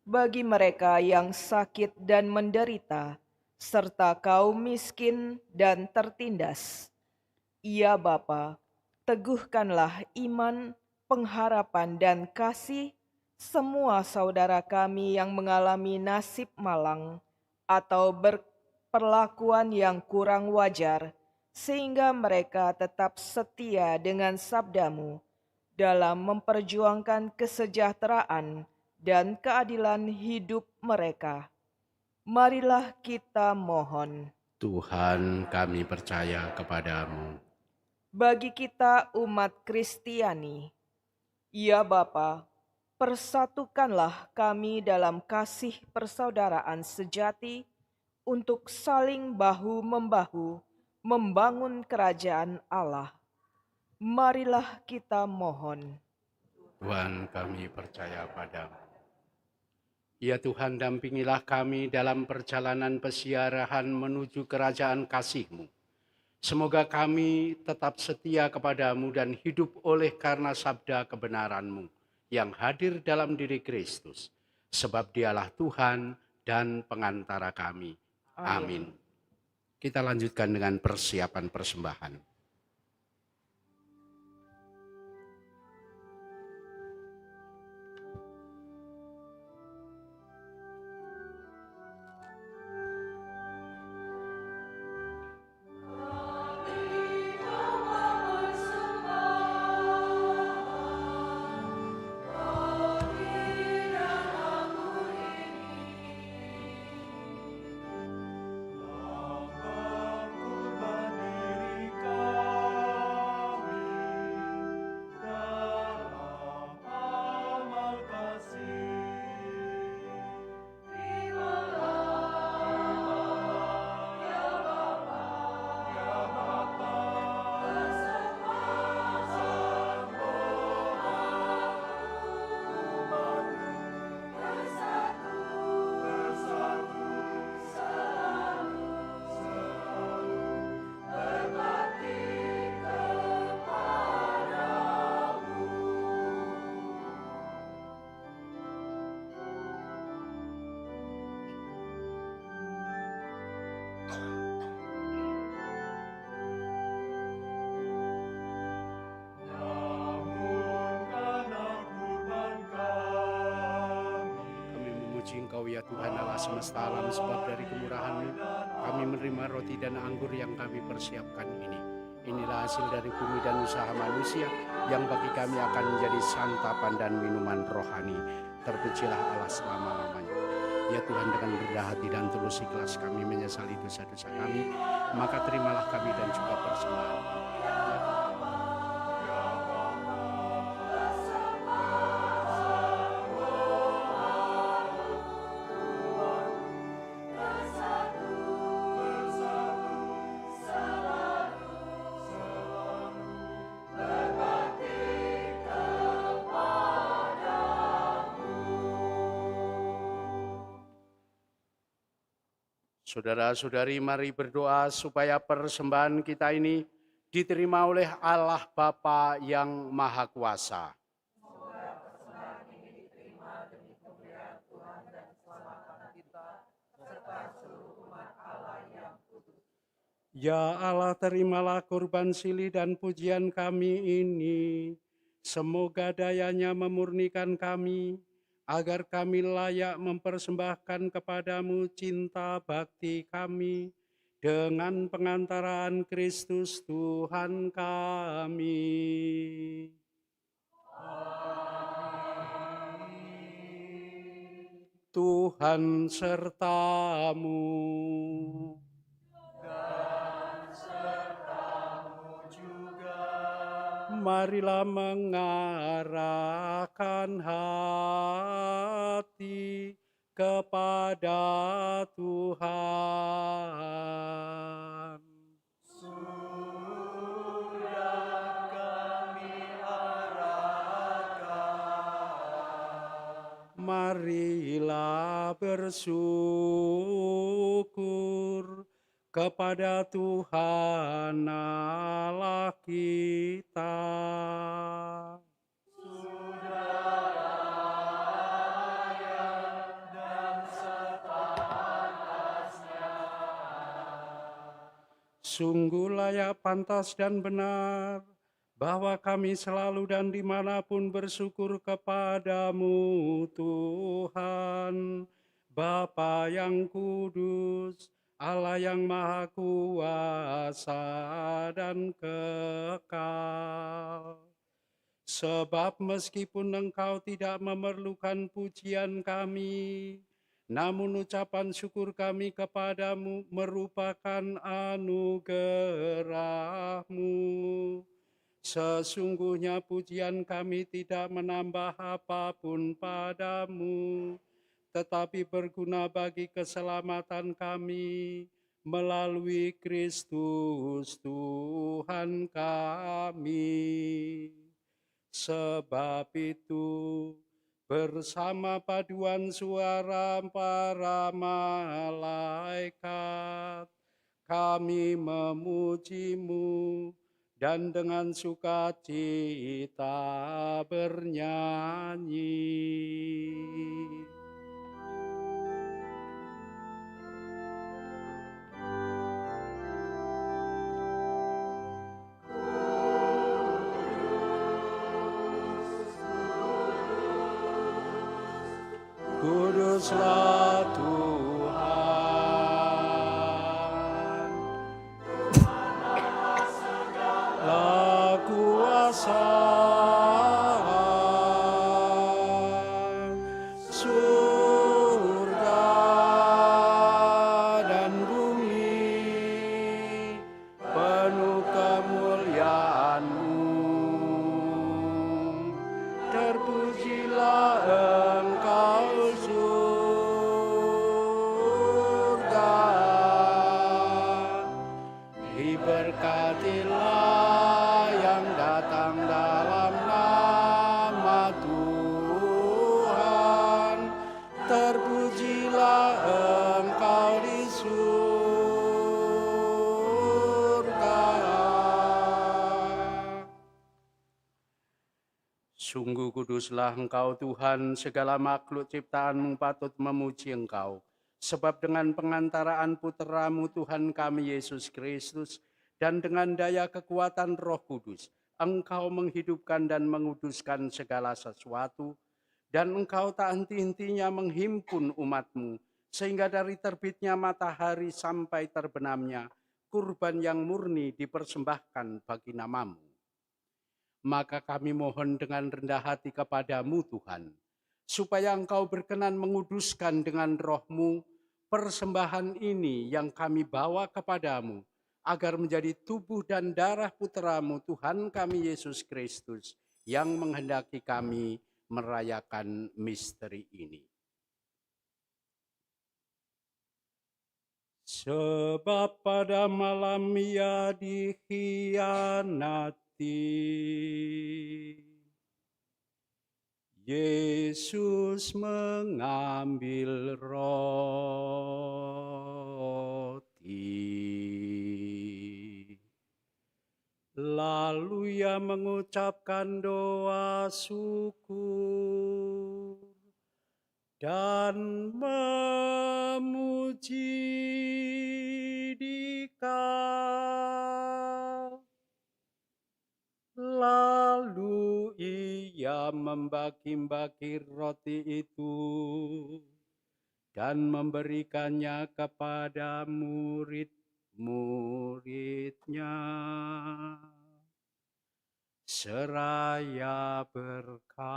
Bagi mereka yang sakit dan menderita, serta kaum miskin dan tertindas, ya Bapa, teguhkanlah iman, pengharapan, dan kasih semua saudara kami yang mengalami nasib malang atau berperlakuan yang kurang wajar, sehingga mereka tetap setia dengan sabdamu dalam memperjuangkan kesejahteraan dan keadilan hidup mereka. Marilah kita mohon. Tuhan, kami percaya kepadamu. Bagi kita umat Kristiani, ya Bapa, persatukanlah kami dalam kasih persaudaraan sejati untuk saling bahu-membahu membangun kerajaan Allah. Marilah kita mohon. Tuhan, kami percaya padamu. Ya Tuhan, dampingilah kami dalam perjalanan pesiarahan menuju kerajaan kasih-Mu. Semoga kami tetap setia kepadamu dan hidup oleh karena sabda kebenaran-Mu yang hadir dalam diri Kristus. Sebab dialah Tuhan dan pengantara kami. Amin. Kita lanjutkan dengan persiapan persembahan. Engkau ya Tuhan Allah semesta alam, sebab dari kemurahan-Mu kami menerima roti dan anggur yang kami persiapkan ini. Inilah hasil dari bumi dan usaha manusia yang bagi kami akan menjadi santapan dan minuman rohani. Terpujilah Allah selama-lamanya. Ya Tuhan, dengan rendah hati dan tulus ikhlas kami menyesali dosa-dosa kami, maka terimalah kami dan juga persembahan. Saudara-saudari, mari berdoa supaya persembahan kita ini diterima oleh Allah Bapa yang Maha Kuasa. Ya Allah, terimalah kurban silih dan pujian kami ini. Semoga dayanya memurnikan kami, agar kami layak mempersembahkan kepadamu cinta bakti kami dengan pengantaraan Kristus Tuhan kami. Amin. Tuhan sertamu. Dan sertamu juga. Marilah mengarahkan hati kepada Tuhan. marilah bersyukur kepada Tuhan Allah kita. Sungguh layak, pantas, dan benar bahwa kami selalu dan dimanapun bersyukur kepadamu, Tuhan, Bapa yang kudus, Allah yang maha kuasa dan kekal. Sebab meskipun Engkau tidak memerlukan pujian kami, namun ucapan syukur kami kepadamu merupakan anugerah-Mu. Sesungguhnya pujian kami tidak menambah apapun padamu, tetapi berguna bagi keselamatan kami melalui Kristus Tuhan kami. Sebab itu, bersama paduan suara para malaikat, kami memuji-Mu dan dengan sukacita bernyanyi. Kuduslah Tuhan, segala kuasa, surga dan bumi penuh kemuliaan-Mu. Terpujilah Engkau surga, diberkatilah yang datang dalam nama Tuhan. Terpujilah Engkau di surga. Sungguh kuduslah Engkau Tuhan, segala makhluk ciptaan-Mu patut memuji Engkau. Sebab dengan pengantaraan Putra-Mu Tuhan kami Yesus Kristus, dan dengan daya kekuatan Roh Kudus, Engkau menghidupkan dan menguduskan segala sesuatu, dan Engkau tak henti-hentinya menghimpun umat-Mu, sehingga dari terbitnya matahari sampai terbenamnya, kurban yang murni dipersembahkan bagi nama-Mu. Maka kami mohon dengan rendah hati kepadamu Tuhan, supaya Engkau berkenan menguduskan dengan Roh-Mu persembahan ini yang kami bawa kepadamu, agar menjadi tubuh dan darah Putra-Mu Tuhan kami Yesus Kristus, yang menghendaki kami merayakan misteri ini. Sebab pada malam Ia dikhianati, Yesus mengambil roti, lalu Ia mengucapkan doa syukur dan memuji Dikau. Lalu Ia membagi-bagi roti itu dan memberikannya kepada murid-muridnya, seraya berkata,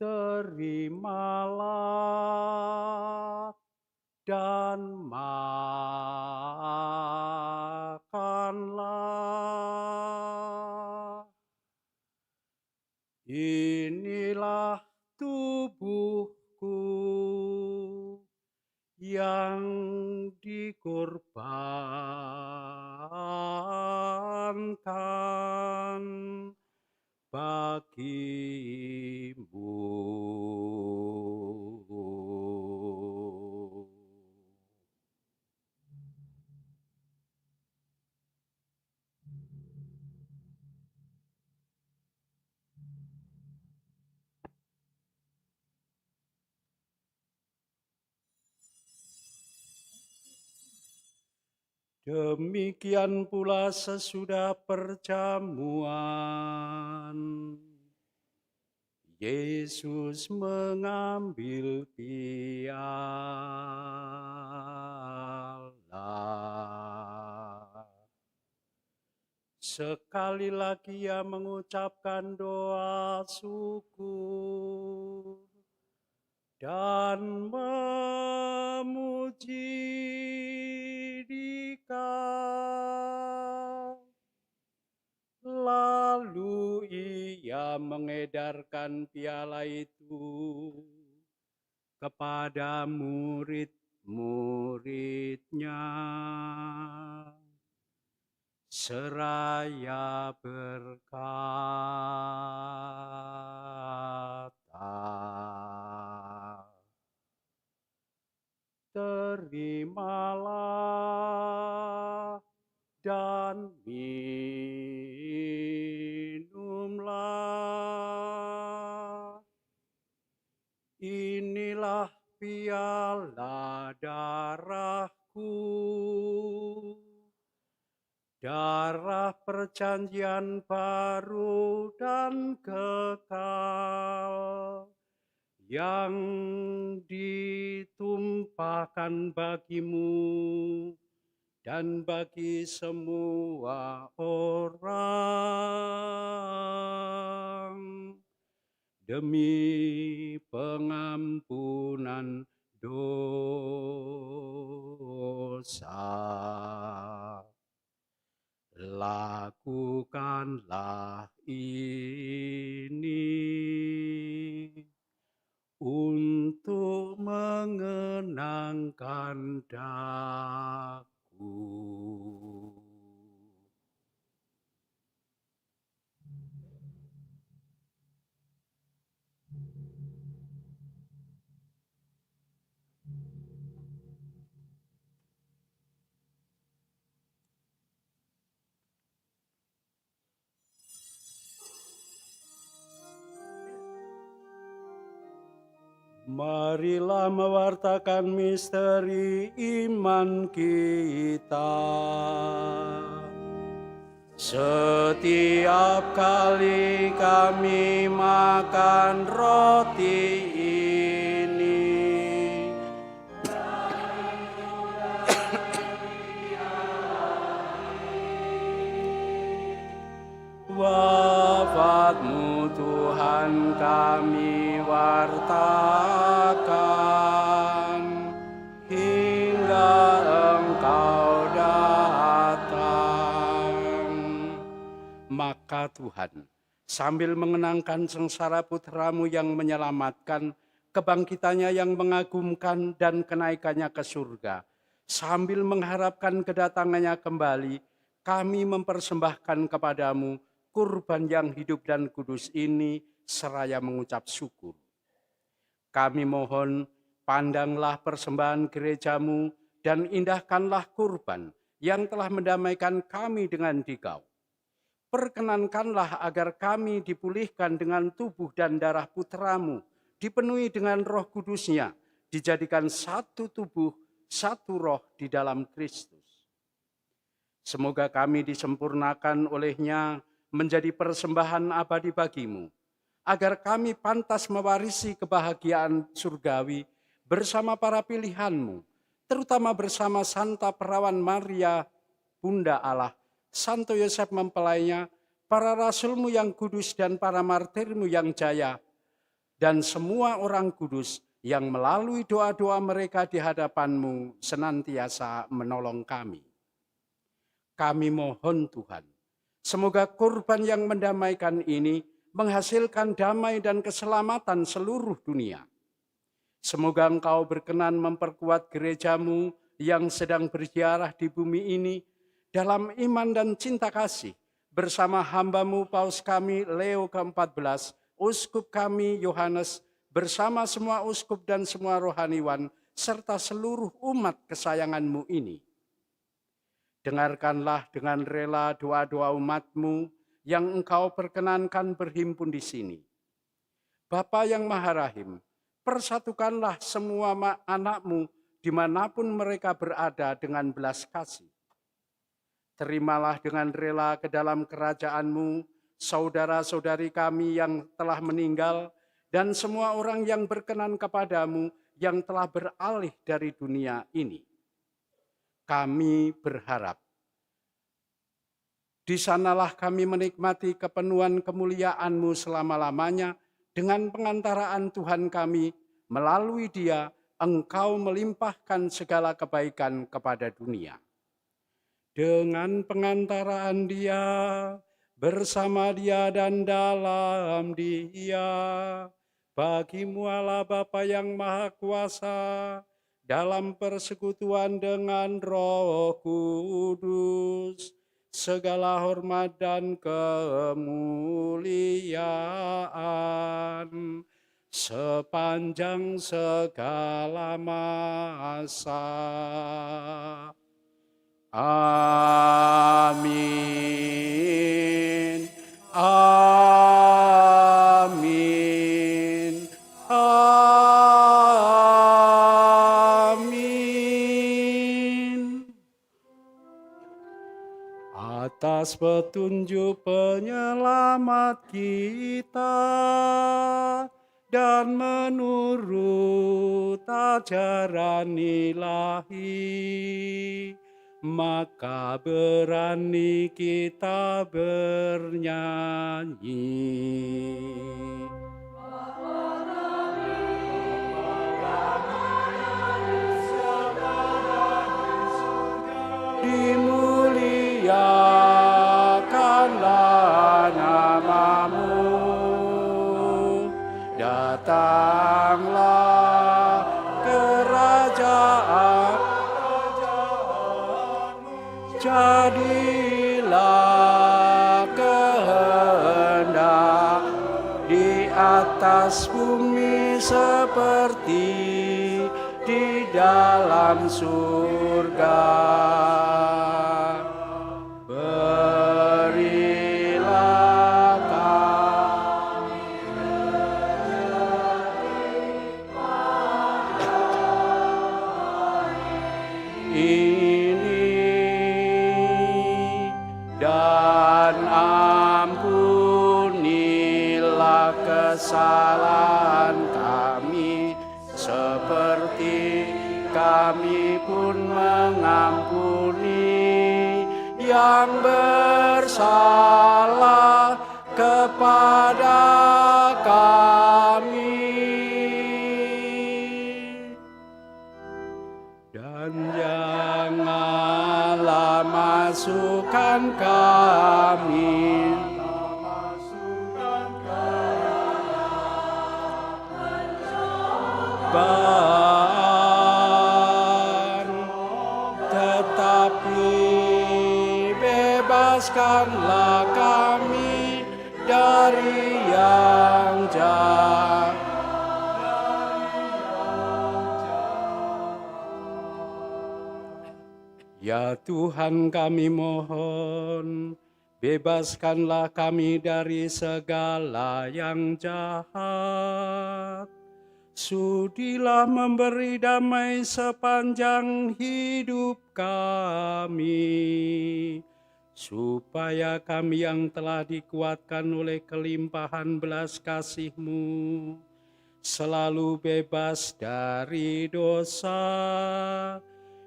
terimalah dan makanlah. Inilah tubuhku yang dikorbankan Demikian pula sesudah perjamuan, Yesus mengambil piala. Sekali lagi ia mengucapkan doa syukur dan memuji Dikau. Lalu ia mengedarkan piala itu kepada murid-muridnya, seraya berkata, terimalah dan minumlah. Inilah piala darahku, darah perjanjian baru dan kekal, yang ditumpahkan bagimu dan bagi semua orang demi pengampunan dosa. Lakukanlah ini untuk mengenangkan Daku. Marilah mewartakan misteri iman kita. Setiap kali kami makan roti ini, wafat-Mu Tuhan kami wartakan hingga Engkau datang. Maka Tuhan, sambil mengenangkan sengsara putra-Mu yang menyelamatkan, kebangkitannya yang mengagumkan dan kenaikannya ke surga, sambil mengharapkan kedatangannya kembali, kami mempersembahkan kepadamu kurban yang hidup dan kudus ini seraya mengucap syukur. Kami mohon, pandanglah persembahan gerejamu dan indahkanlah kurban yang telah mendamaikan kami dengan Dikau. Perkenankanlah agar kami dipulihkan dengan tubuh dan darah putra-Mu, dipenuhi dengan Roh Kudus-Nya, dijadikan satu tubuh, satu roh di dalam Kristus. Semoga kami disempurnakan oleh-Nya menjadi persembahan abadi bagi-Mu, agar kami pantas mewarisi kebahagiaan surgawi bersama para pilihan-Mu, terutama bersama Santa Perawan Maria, Bunda Allah, Santo Yosef mempelainya, para rasul-Mu yang kudus dan para martir-Mu yang jaya, dan semua orang kudus yang melalui doa-doa mereka di hadapan-Mu senantiasa menolong kami. Kami mohon Tuhan, semoga kurban yang mendamaikan ini menghasilkan damai dan keselamatan seluruh dunia. Semoga Engkau berkenan memperkuat gereja-Mu yang sedang berziarah di bumi ini dalam iman dan cinta kasih, bersama hamba-Mu Paus kami Leo ke-14, uskup kami Yohanes, bersama semua uskup dan semua rohaniwan, serta seluruh umat kesayangan-Mu ini. Dengarkanlah dengan rela doa-doa umat-Mu yang Engkau perkenankan berhimpun di sini. Bapa yang Maha Rahim, persatukanlah semua anak-Mu dimanapun mereka berada dengan belas kasih. Terimalah dengan rela ke dalam kerajaan-Mu saudara-saudari kami yang telah meninggal dan semua orang yang berkenan kepadamu yang telah beralih dari dunia ini. Kami berharap di sanalah kami menikmati kepenuhan kemuliaan-Mu selama-lamanya dengan pengantaraan Tuhan kami, melalui Dia Engkau melimpahkan segala kebaikan kepada dunia. Dengan pengantaraan Dia, bersama Dia dan dalam Dia, bagi-Mu Allah Bapa yang Maha Kuasa, dalam persekutuan dengan Roh Kudus, segala hormat dan kemuliaan sepanjang segala masa. Amin. Amin. Amin. Atas petunjuk penyelamat kita dan menurut ajaran ilahi, maka berani kita bernyanyi. Dimuliakanlah nama-Mu, datanglah kerajaan, jadilah kehendak di atas bumi seperti di dalam surga. Berilah kami ini dan ampunilah kesalahan kami seperti kami pun mengampuni yang bersalah kepada kami. Dan janganlah masukkan kami tetapi bebaskanlah kami dari yang jahat. Ya Tuhan, kami mohon, bebaskanlah kami dari segala yang jahat. Sudilah memberi damai sepanjang hidup kami, supaya kami yang telah dikuatkan oleh kelimpahan belas kasih-Mu, selalu bebas dari dosa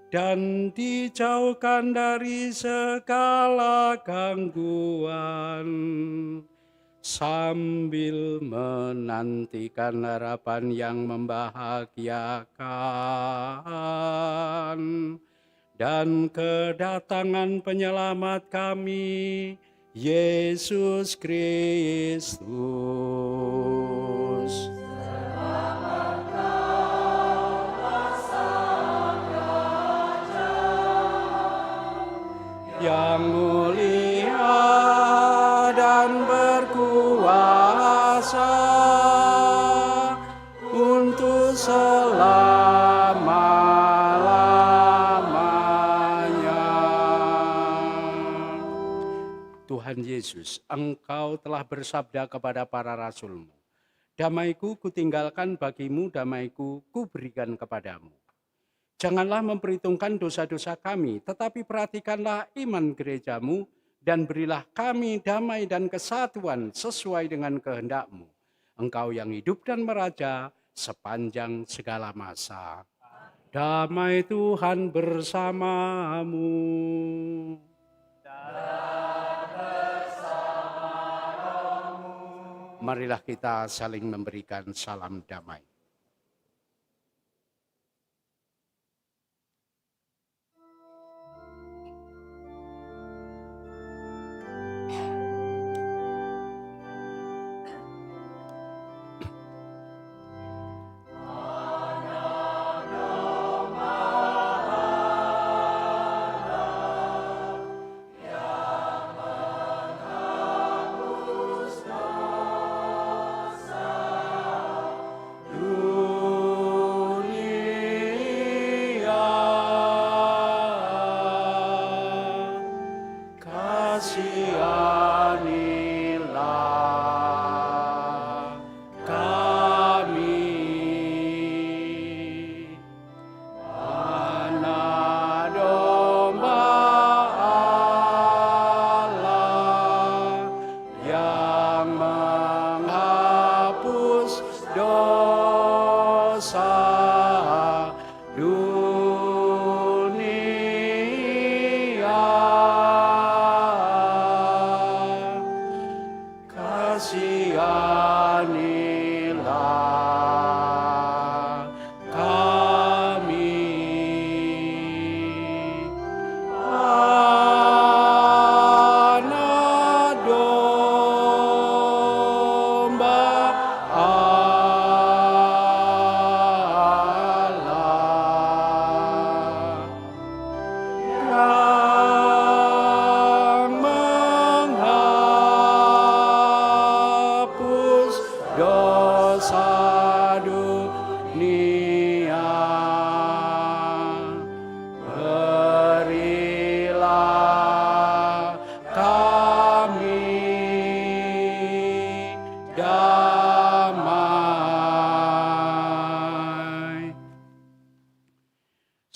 dan dijauhkan dari segala gangguan, sambil menantikan harapan yang membahagiakan dan kedatangan penyelamat kami, Yesus Kristus. Yang mulia Tuhan Yesus, Engkau telah bersabda kepada para rasul-Mu, damaiku kutinggalkan bagimu, damaiku kuberikan kepadamu. Janganlah memperhitungkan dosa-dosa kami, tetapi perhatikanlah iman gerejamu, dan berilah kami damai dan kesatuan sesuai dengan kehendak-Mu. Engkau yang hidup dan meraja sepanjang segala masa. Damai Tuhan bersamamu. Marilah kita saling memberikan salam damai.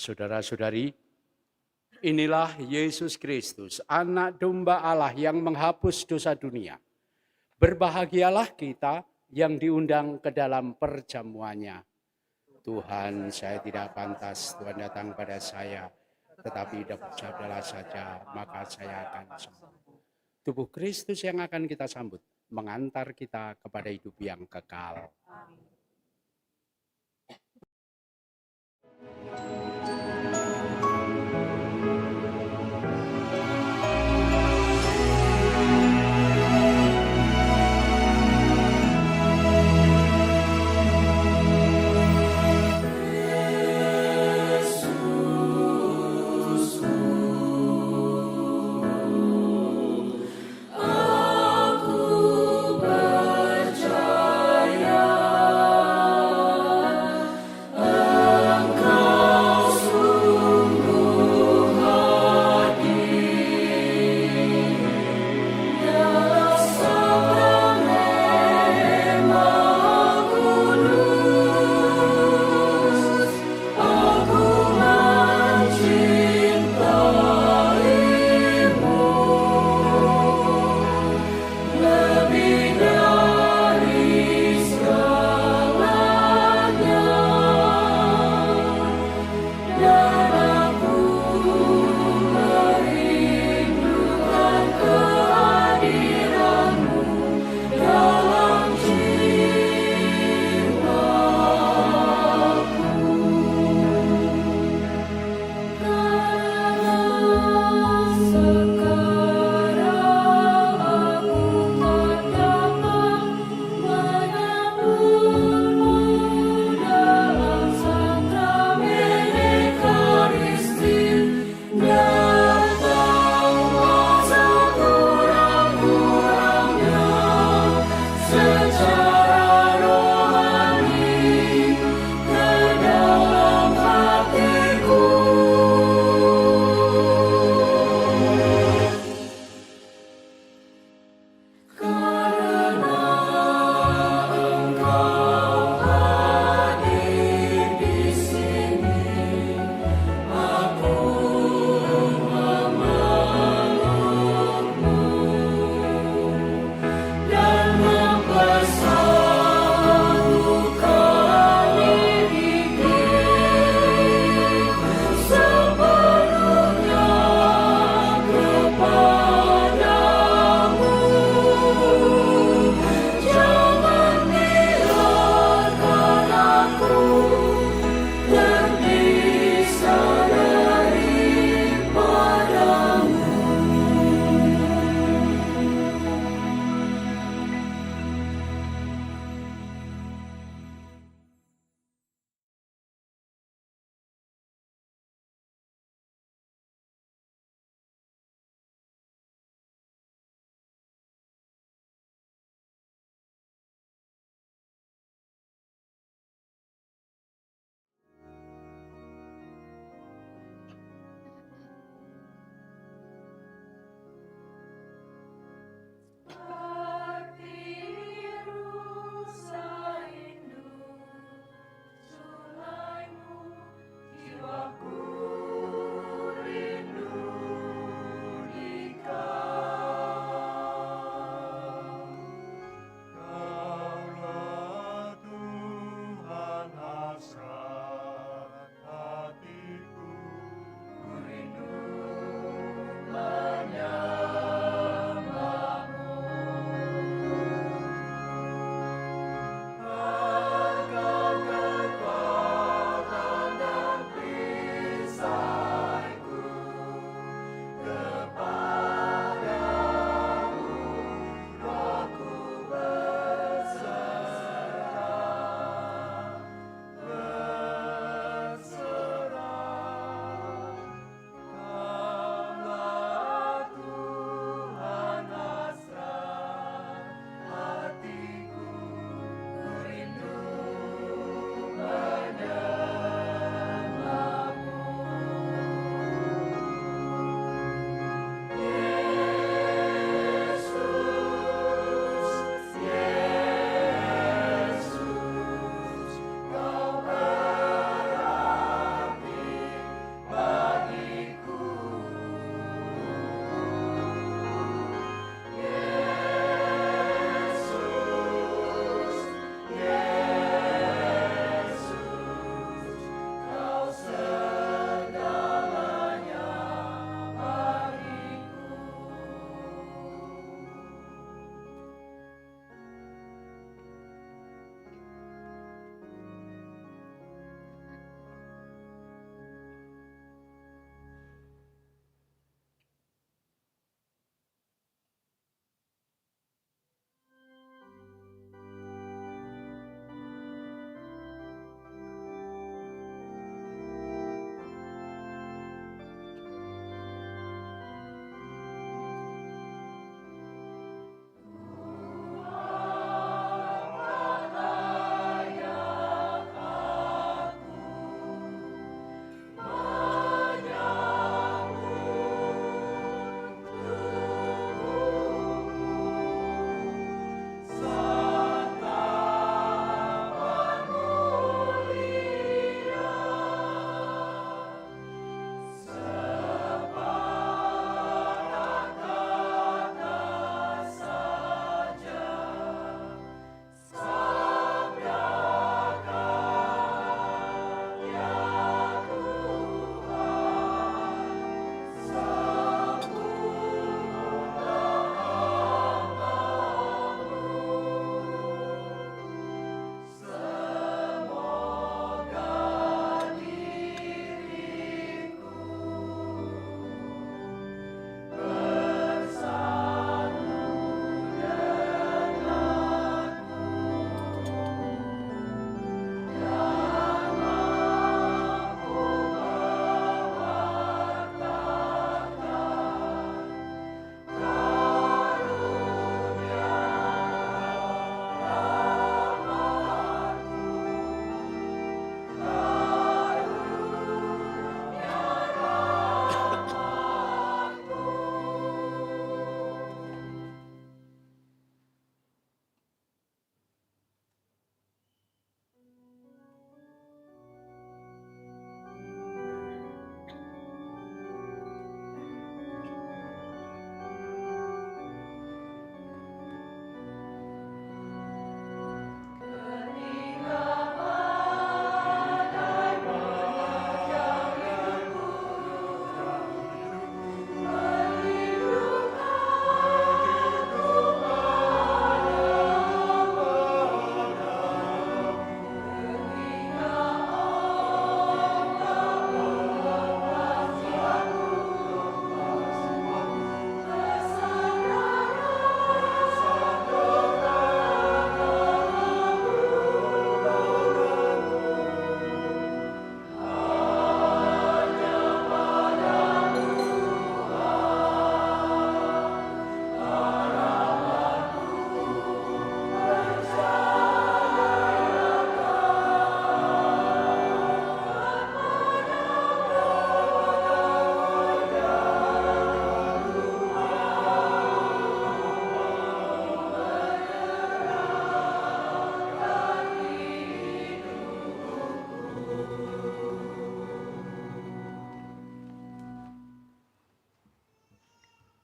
Saudara-saudari, inilah Yesus Kristus, anak domba Allah yang menghapus dosa dunia. Berbahagialah kita yang diundang ke dalam perjamuannya. Tuhan, saya tidak pantas Tuhan datang pada saya, tetapi sabdalah saja, maka saya akan sembuh. Tubuh Kristus yang akan kita sambut, mengantar kita kepada hidup yang kekal. Engkau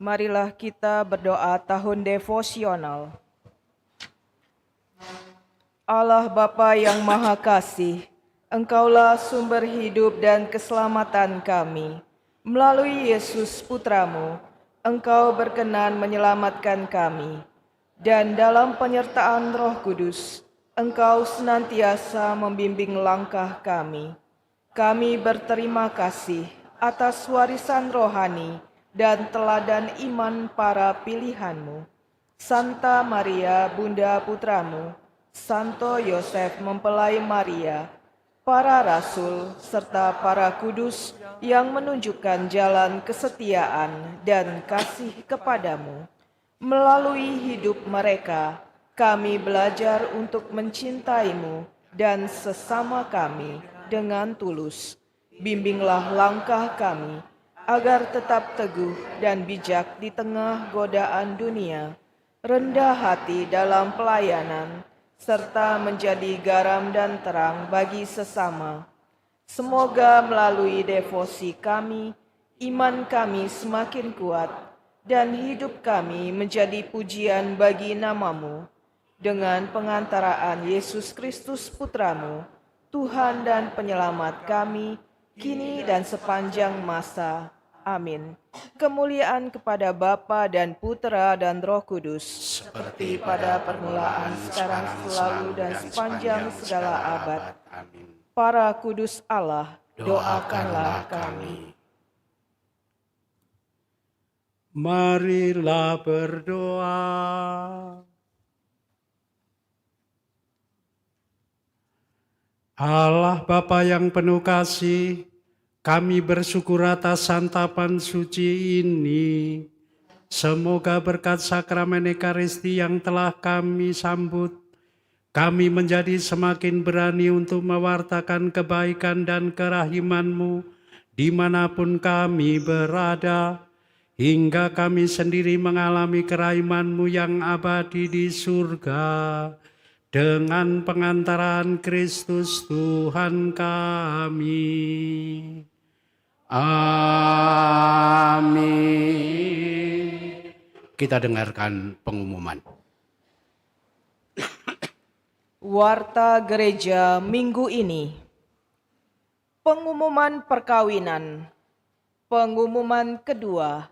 Marilah kita berdoa tahun devosional. Allah Bapa yang Maha Kasih, Engkaulah sumber hidup dan keselamatan kami. Melalui Yesus Putramu, Engkau berkenan menyelamatkan kami. Dan dalam penyertaan Roh Kudus, Engkau senantiasa membimbing langkah kami. Kami berterima kasih atas warisan rohani dan teladan iman para pilihan-Mu. Santa Maria, Bunda Putramu, Santo Yosef mempelai Maria, para rasul, serta para kudus yang menunjukkan jalan kesetiaan dan kasih kepadamu. Melalui hidup mereka, kami belajar untuk mencintai-Mu dan sesama kami dengan tulus. Bimbinglah langkah kami, agar tetap teguh dan bijak di tengah godaan dunia, rendah hati dalam pelayanan, serta menjadi garam dan terang bagi sesama. Semoga melalui devosi kami, iman kami semakin kuat, dan hidup kami menjadi pujian bagi nama-Mu. Dengan pengantaraan Yesus Kristus Putra-Mu, Tuhan dan Penyelamat kami, kini dan sepanjang masa. Amin. Kemuliaan kepada Bapa dan Putra dan Roh Kudus, seperti pada permulaan, sekarang, selalu, dan sepanjang segala abad. Amin. Para kudus Allah, doakanlah kami. Marilah berdoa. Allah Bapa yang penuh kasih, kami bersyukur atas santapan suci ini. Semoga berkat sakramen Ekaristi yang telah kami sambut, kami menjadi semakin berani untuk mewartakan kebaikan dan kerahiman-Mu dimanapun kami berada, hingga kami sendiri mengalami kerahiman-Mu yang abadi di surga. Dengan pengantaran Kristus Tuhan kami. Amin. Kita dengarkan pengumuman. Warta Gereja minggu ini. Pengumuman perkawinan. Pengumuman kedua.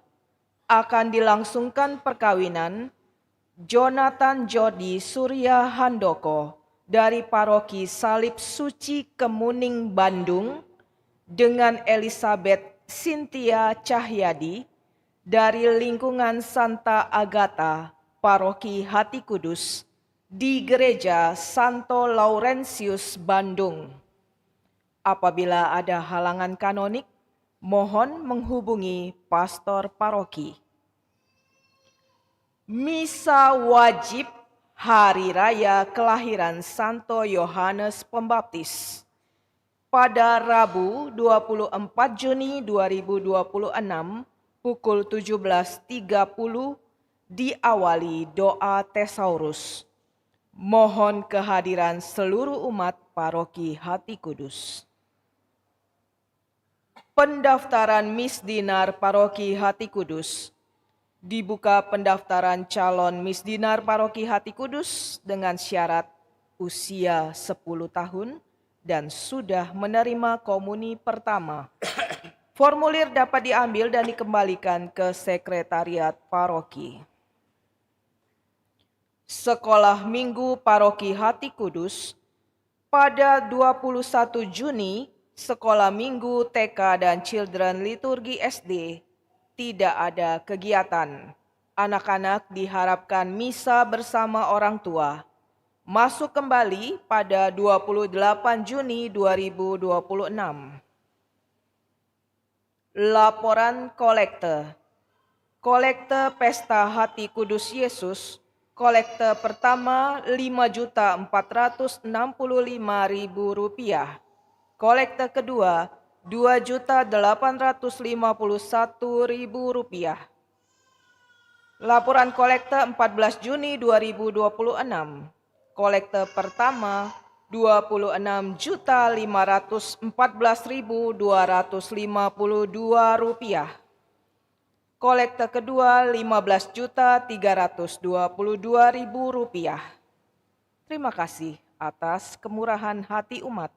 Akan dilangsungkan perkawinan Jonathan Jody Surya Handoko dari Paroki Salib Suci Kemuning, Bandung dengan Elizabeth Cynthia Cahyadi dari lingkungan Santa Agatha, Paroki Hati Kudus di Gereja Santo Laurentius, Bandung. Apabila ada halangan kanonik, mohon menghubungi pastor paroki. Misa wajib Hari Raya Kelahiran Santo Yohanes Pembaptis pada Rabu 24 Juni 2026 pukul 17.30 diawali doa Thesaurus. Mohon kehadiran seluruh umat Paroki Hati Kudus. Pendaftaran Misdinar Paroki Hati Kudus. Dibuka pendaftaran calon Misdinar Paroki Hati Kudus dengan syarat usia 10 tahun dan sudah menerima komuni pertama. Formulir dapat diambil dan dikembalikan ke Sekretariat Paroki. Sekolah Minggu Paroki Hati Kudus pada 21 Juni, Sekolah Minggu TK dan Children Liturgi SD tidak ada kegiatan. Anak-anak diharapkan misa bersama orang tua. Masuk kembali pada 28 Juni 2026. Laporan kolekte. Kolekte Pesta Hati Kudus Yesus. Kolekte pertama Rp5.465.000. Kolekte kedua Rp2.851.000. Laporan kolekte 14 Juni 2026. Kolekte pertama Rp26.514.252. Kolekte kedua Rp15.322.000. Terima kasih atas kemurahan hati umat.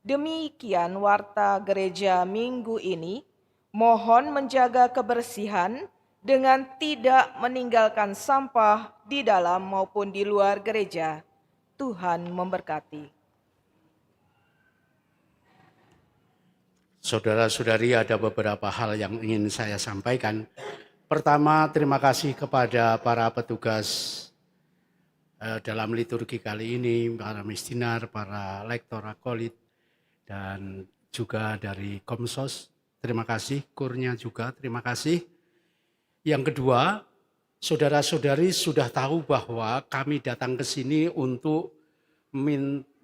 Demikian warta gereja minggu ini. Mohon menjaga kebersihan dengan tidak meninggalkan sampah di dalam maupun di luar gereja. Tuhan memberkati. Saudara-saudari, ada beberapa hal yang ingin saya sampaikan. Pertama, terima kasih kepada para petugas dalam liturgi kali ini, para mistinar, para lektor akolit, dan juga dari Komsos. Terima kasih, kurnya juga terima kasih. Yang kedua, saudara-saudari sudah tahu bahwa kami datang ke sini untuk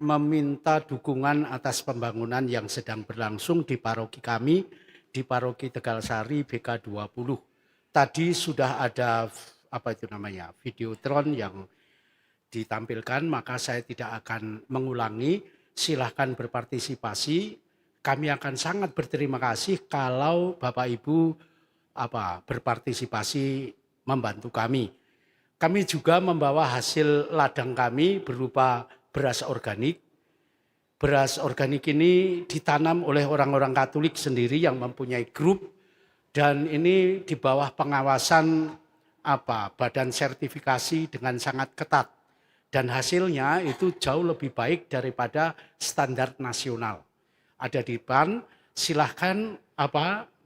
meminta dukungan atas pembangunan yang sedang berlangsung di paroki kami, di paroki Tegalsari BK20. Tadi sudah ada videotron yang ditampilkan, maka saya tidak akan mengulangi. Silahkan berpartisipasi. Kami akan sangat berterima kasih kalau Bapak Ibu berpartisipasi membantu kami. Kami juga membawa hasil ladang kami berupa beras organik. Beras organik ini ditanam oleh orang-orang Katolik sendiri yang mempunyai grup, dan ini di bawah pengawasan badan sertifikasi dengan sangat ketat. Dan hasilnya itu jauh lebih baik daripada standar nasional. Ada di depan, silahkan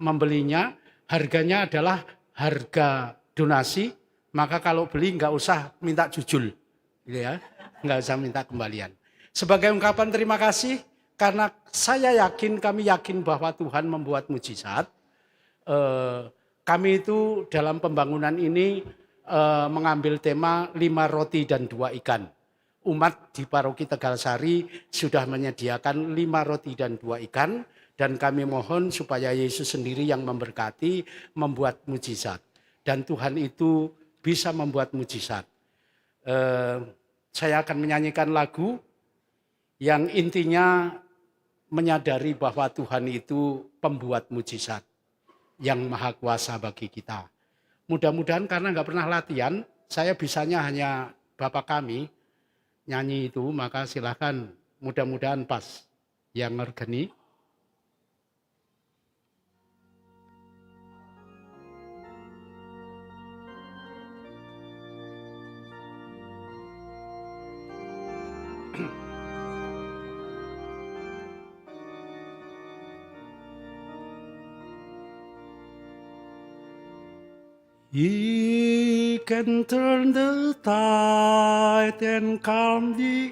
membelinya. Harganya adalah harga donasi, maka kalau beli nggak usah minta jujul, gitu ya, nggak usah minta kembalian. Sebagai ungkapan terima kasih, karena kami yakin bahwa Tuhan membuat mujizat. Kami itu dalam pembangunan ini mengambil tema 5 roti dan 2 ikan. Umat di paroki Tegalsari sudah menyediakan 5 roti dan 2 ikan, dan kami mohon supaya Yesus sendiri yang memberkati, membuat mujizat. Dan Tuhan itu bisa membuat mujizat. Saya akan menyanyikan lagu yang intinya menyadari bahwa Tuhan itu pembuat mujizat yang maha kuasa bagi kita. Mudah-mudahan karena nggak pernah latihan, saya bisanya hanya Bapak kami nyanyi itu, maka silahkan, mudah-mudahan pas yang organik. He can turn the tide and calm the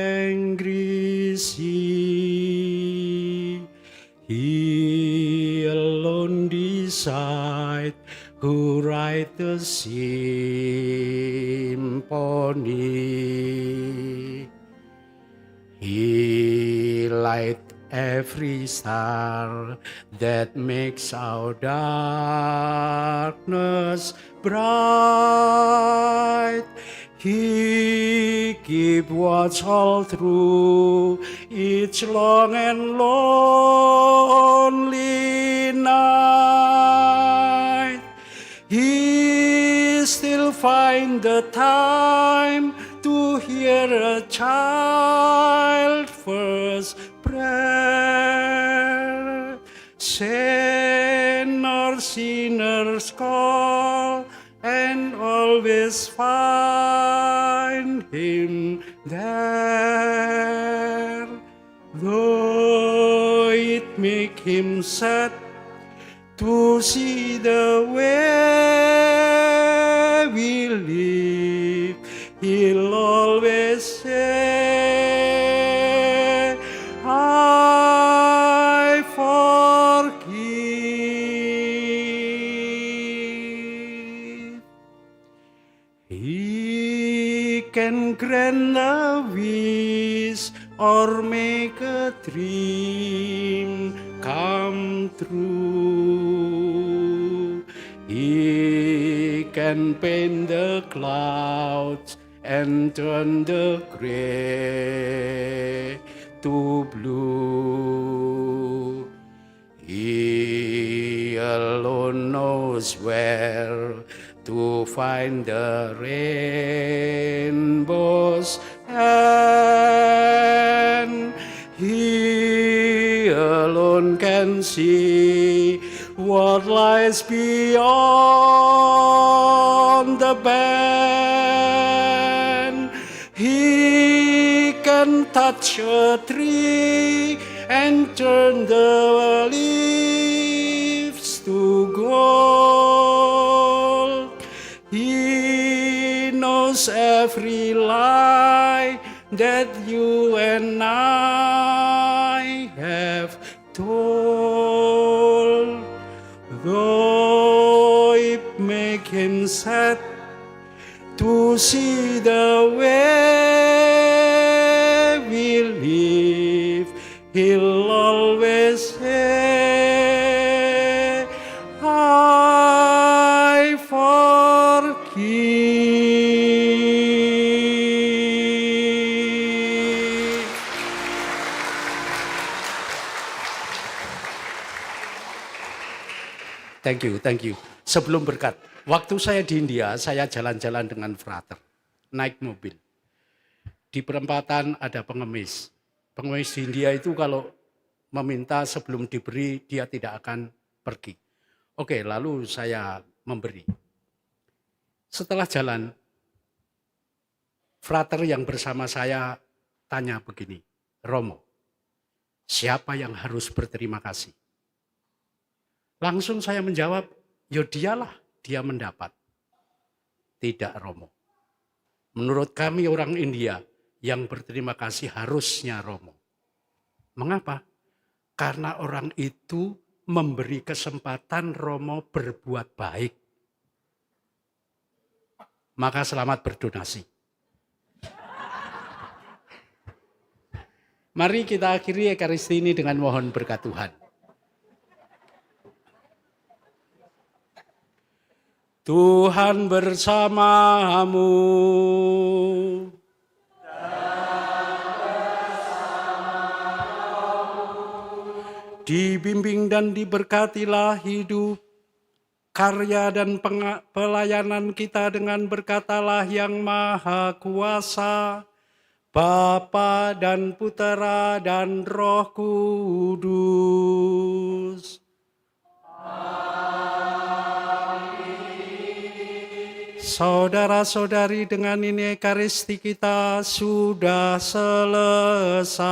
angry sea. He alone decide who write the symphony. He light every star that makes our darkness bright. He keep watch all through each long and lonely night. He still find the time to hear a child first prayer. Sinners call and always find him there. Though it make him sad to see the way we live, he'll always say, I forgive. He can grant a wish or make a dream come true. He can paint the clouds and turn the gray to blue. He alone alone knows where to find the rainbows, and He alone can see what lies beyond the bend. He can touch a tree and turn the leaves to gold. He knows every lie that you and I have told. Though it make him sad to see the way we live, he'll always say, I forgive. Thank you. Sebelum berkat, waktu saya di India, saya jalan-jalan dengan frater, naik mobil. Di perempatan ada pengemis. Pengemis di India itu kalau meminta sebelum diberi, dia tidak akan pergi. Oke, lalu saya memberi. Setelah jalan, frater yang bersama saya tanya begini, Romo, siapa yang harus berterima kasih? Langsung saya menjawab, ya dialah, dia mendapat. Tidak, Romo. Menurut kami orang India, yang berterima kasih harusnya Romo. Mengapa? Karena orang itu memberi kesempatan Romo berbuat baik. Maka selamat berdonasi. Mari kita akhiri Ekaristi ini dengan mohon berkat Tuhan. Tuhan bersamamu. Dibimbing dan diberkatilah hidup, karya dan pelayanan kita dengan berkat Allah yang Maha Kuasa, Bapa dan Putera dan Roh Kudus. Saudara-saudari, dengan ini Ekaristi kita sudah selesai.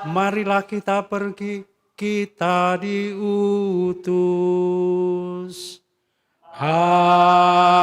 Marilah kita pergi, kita diutus. Amin.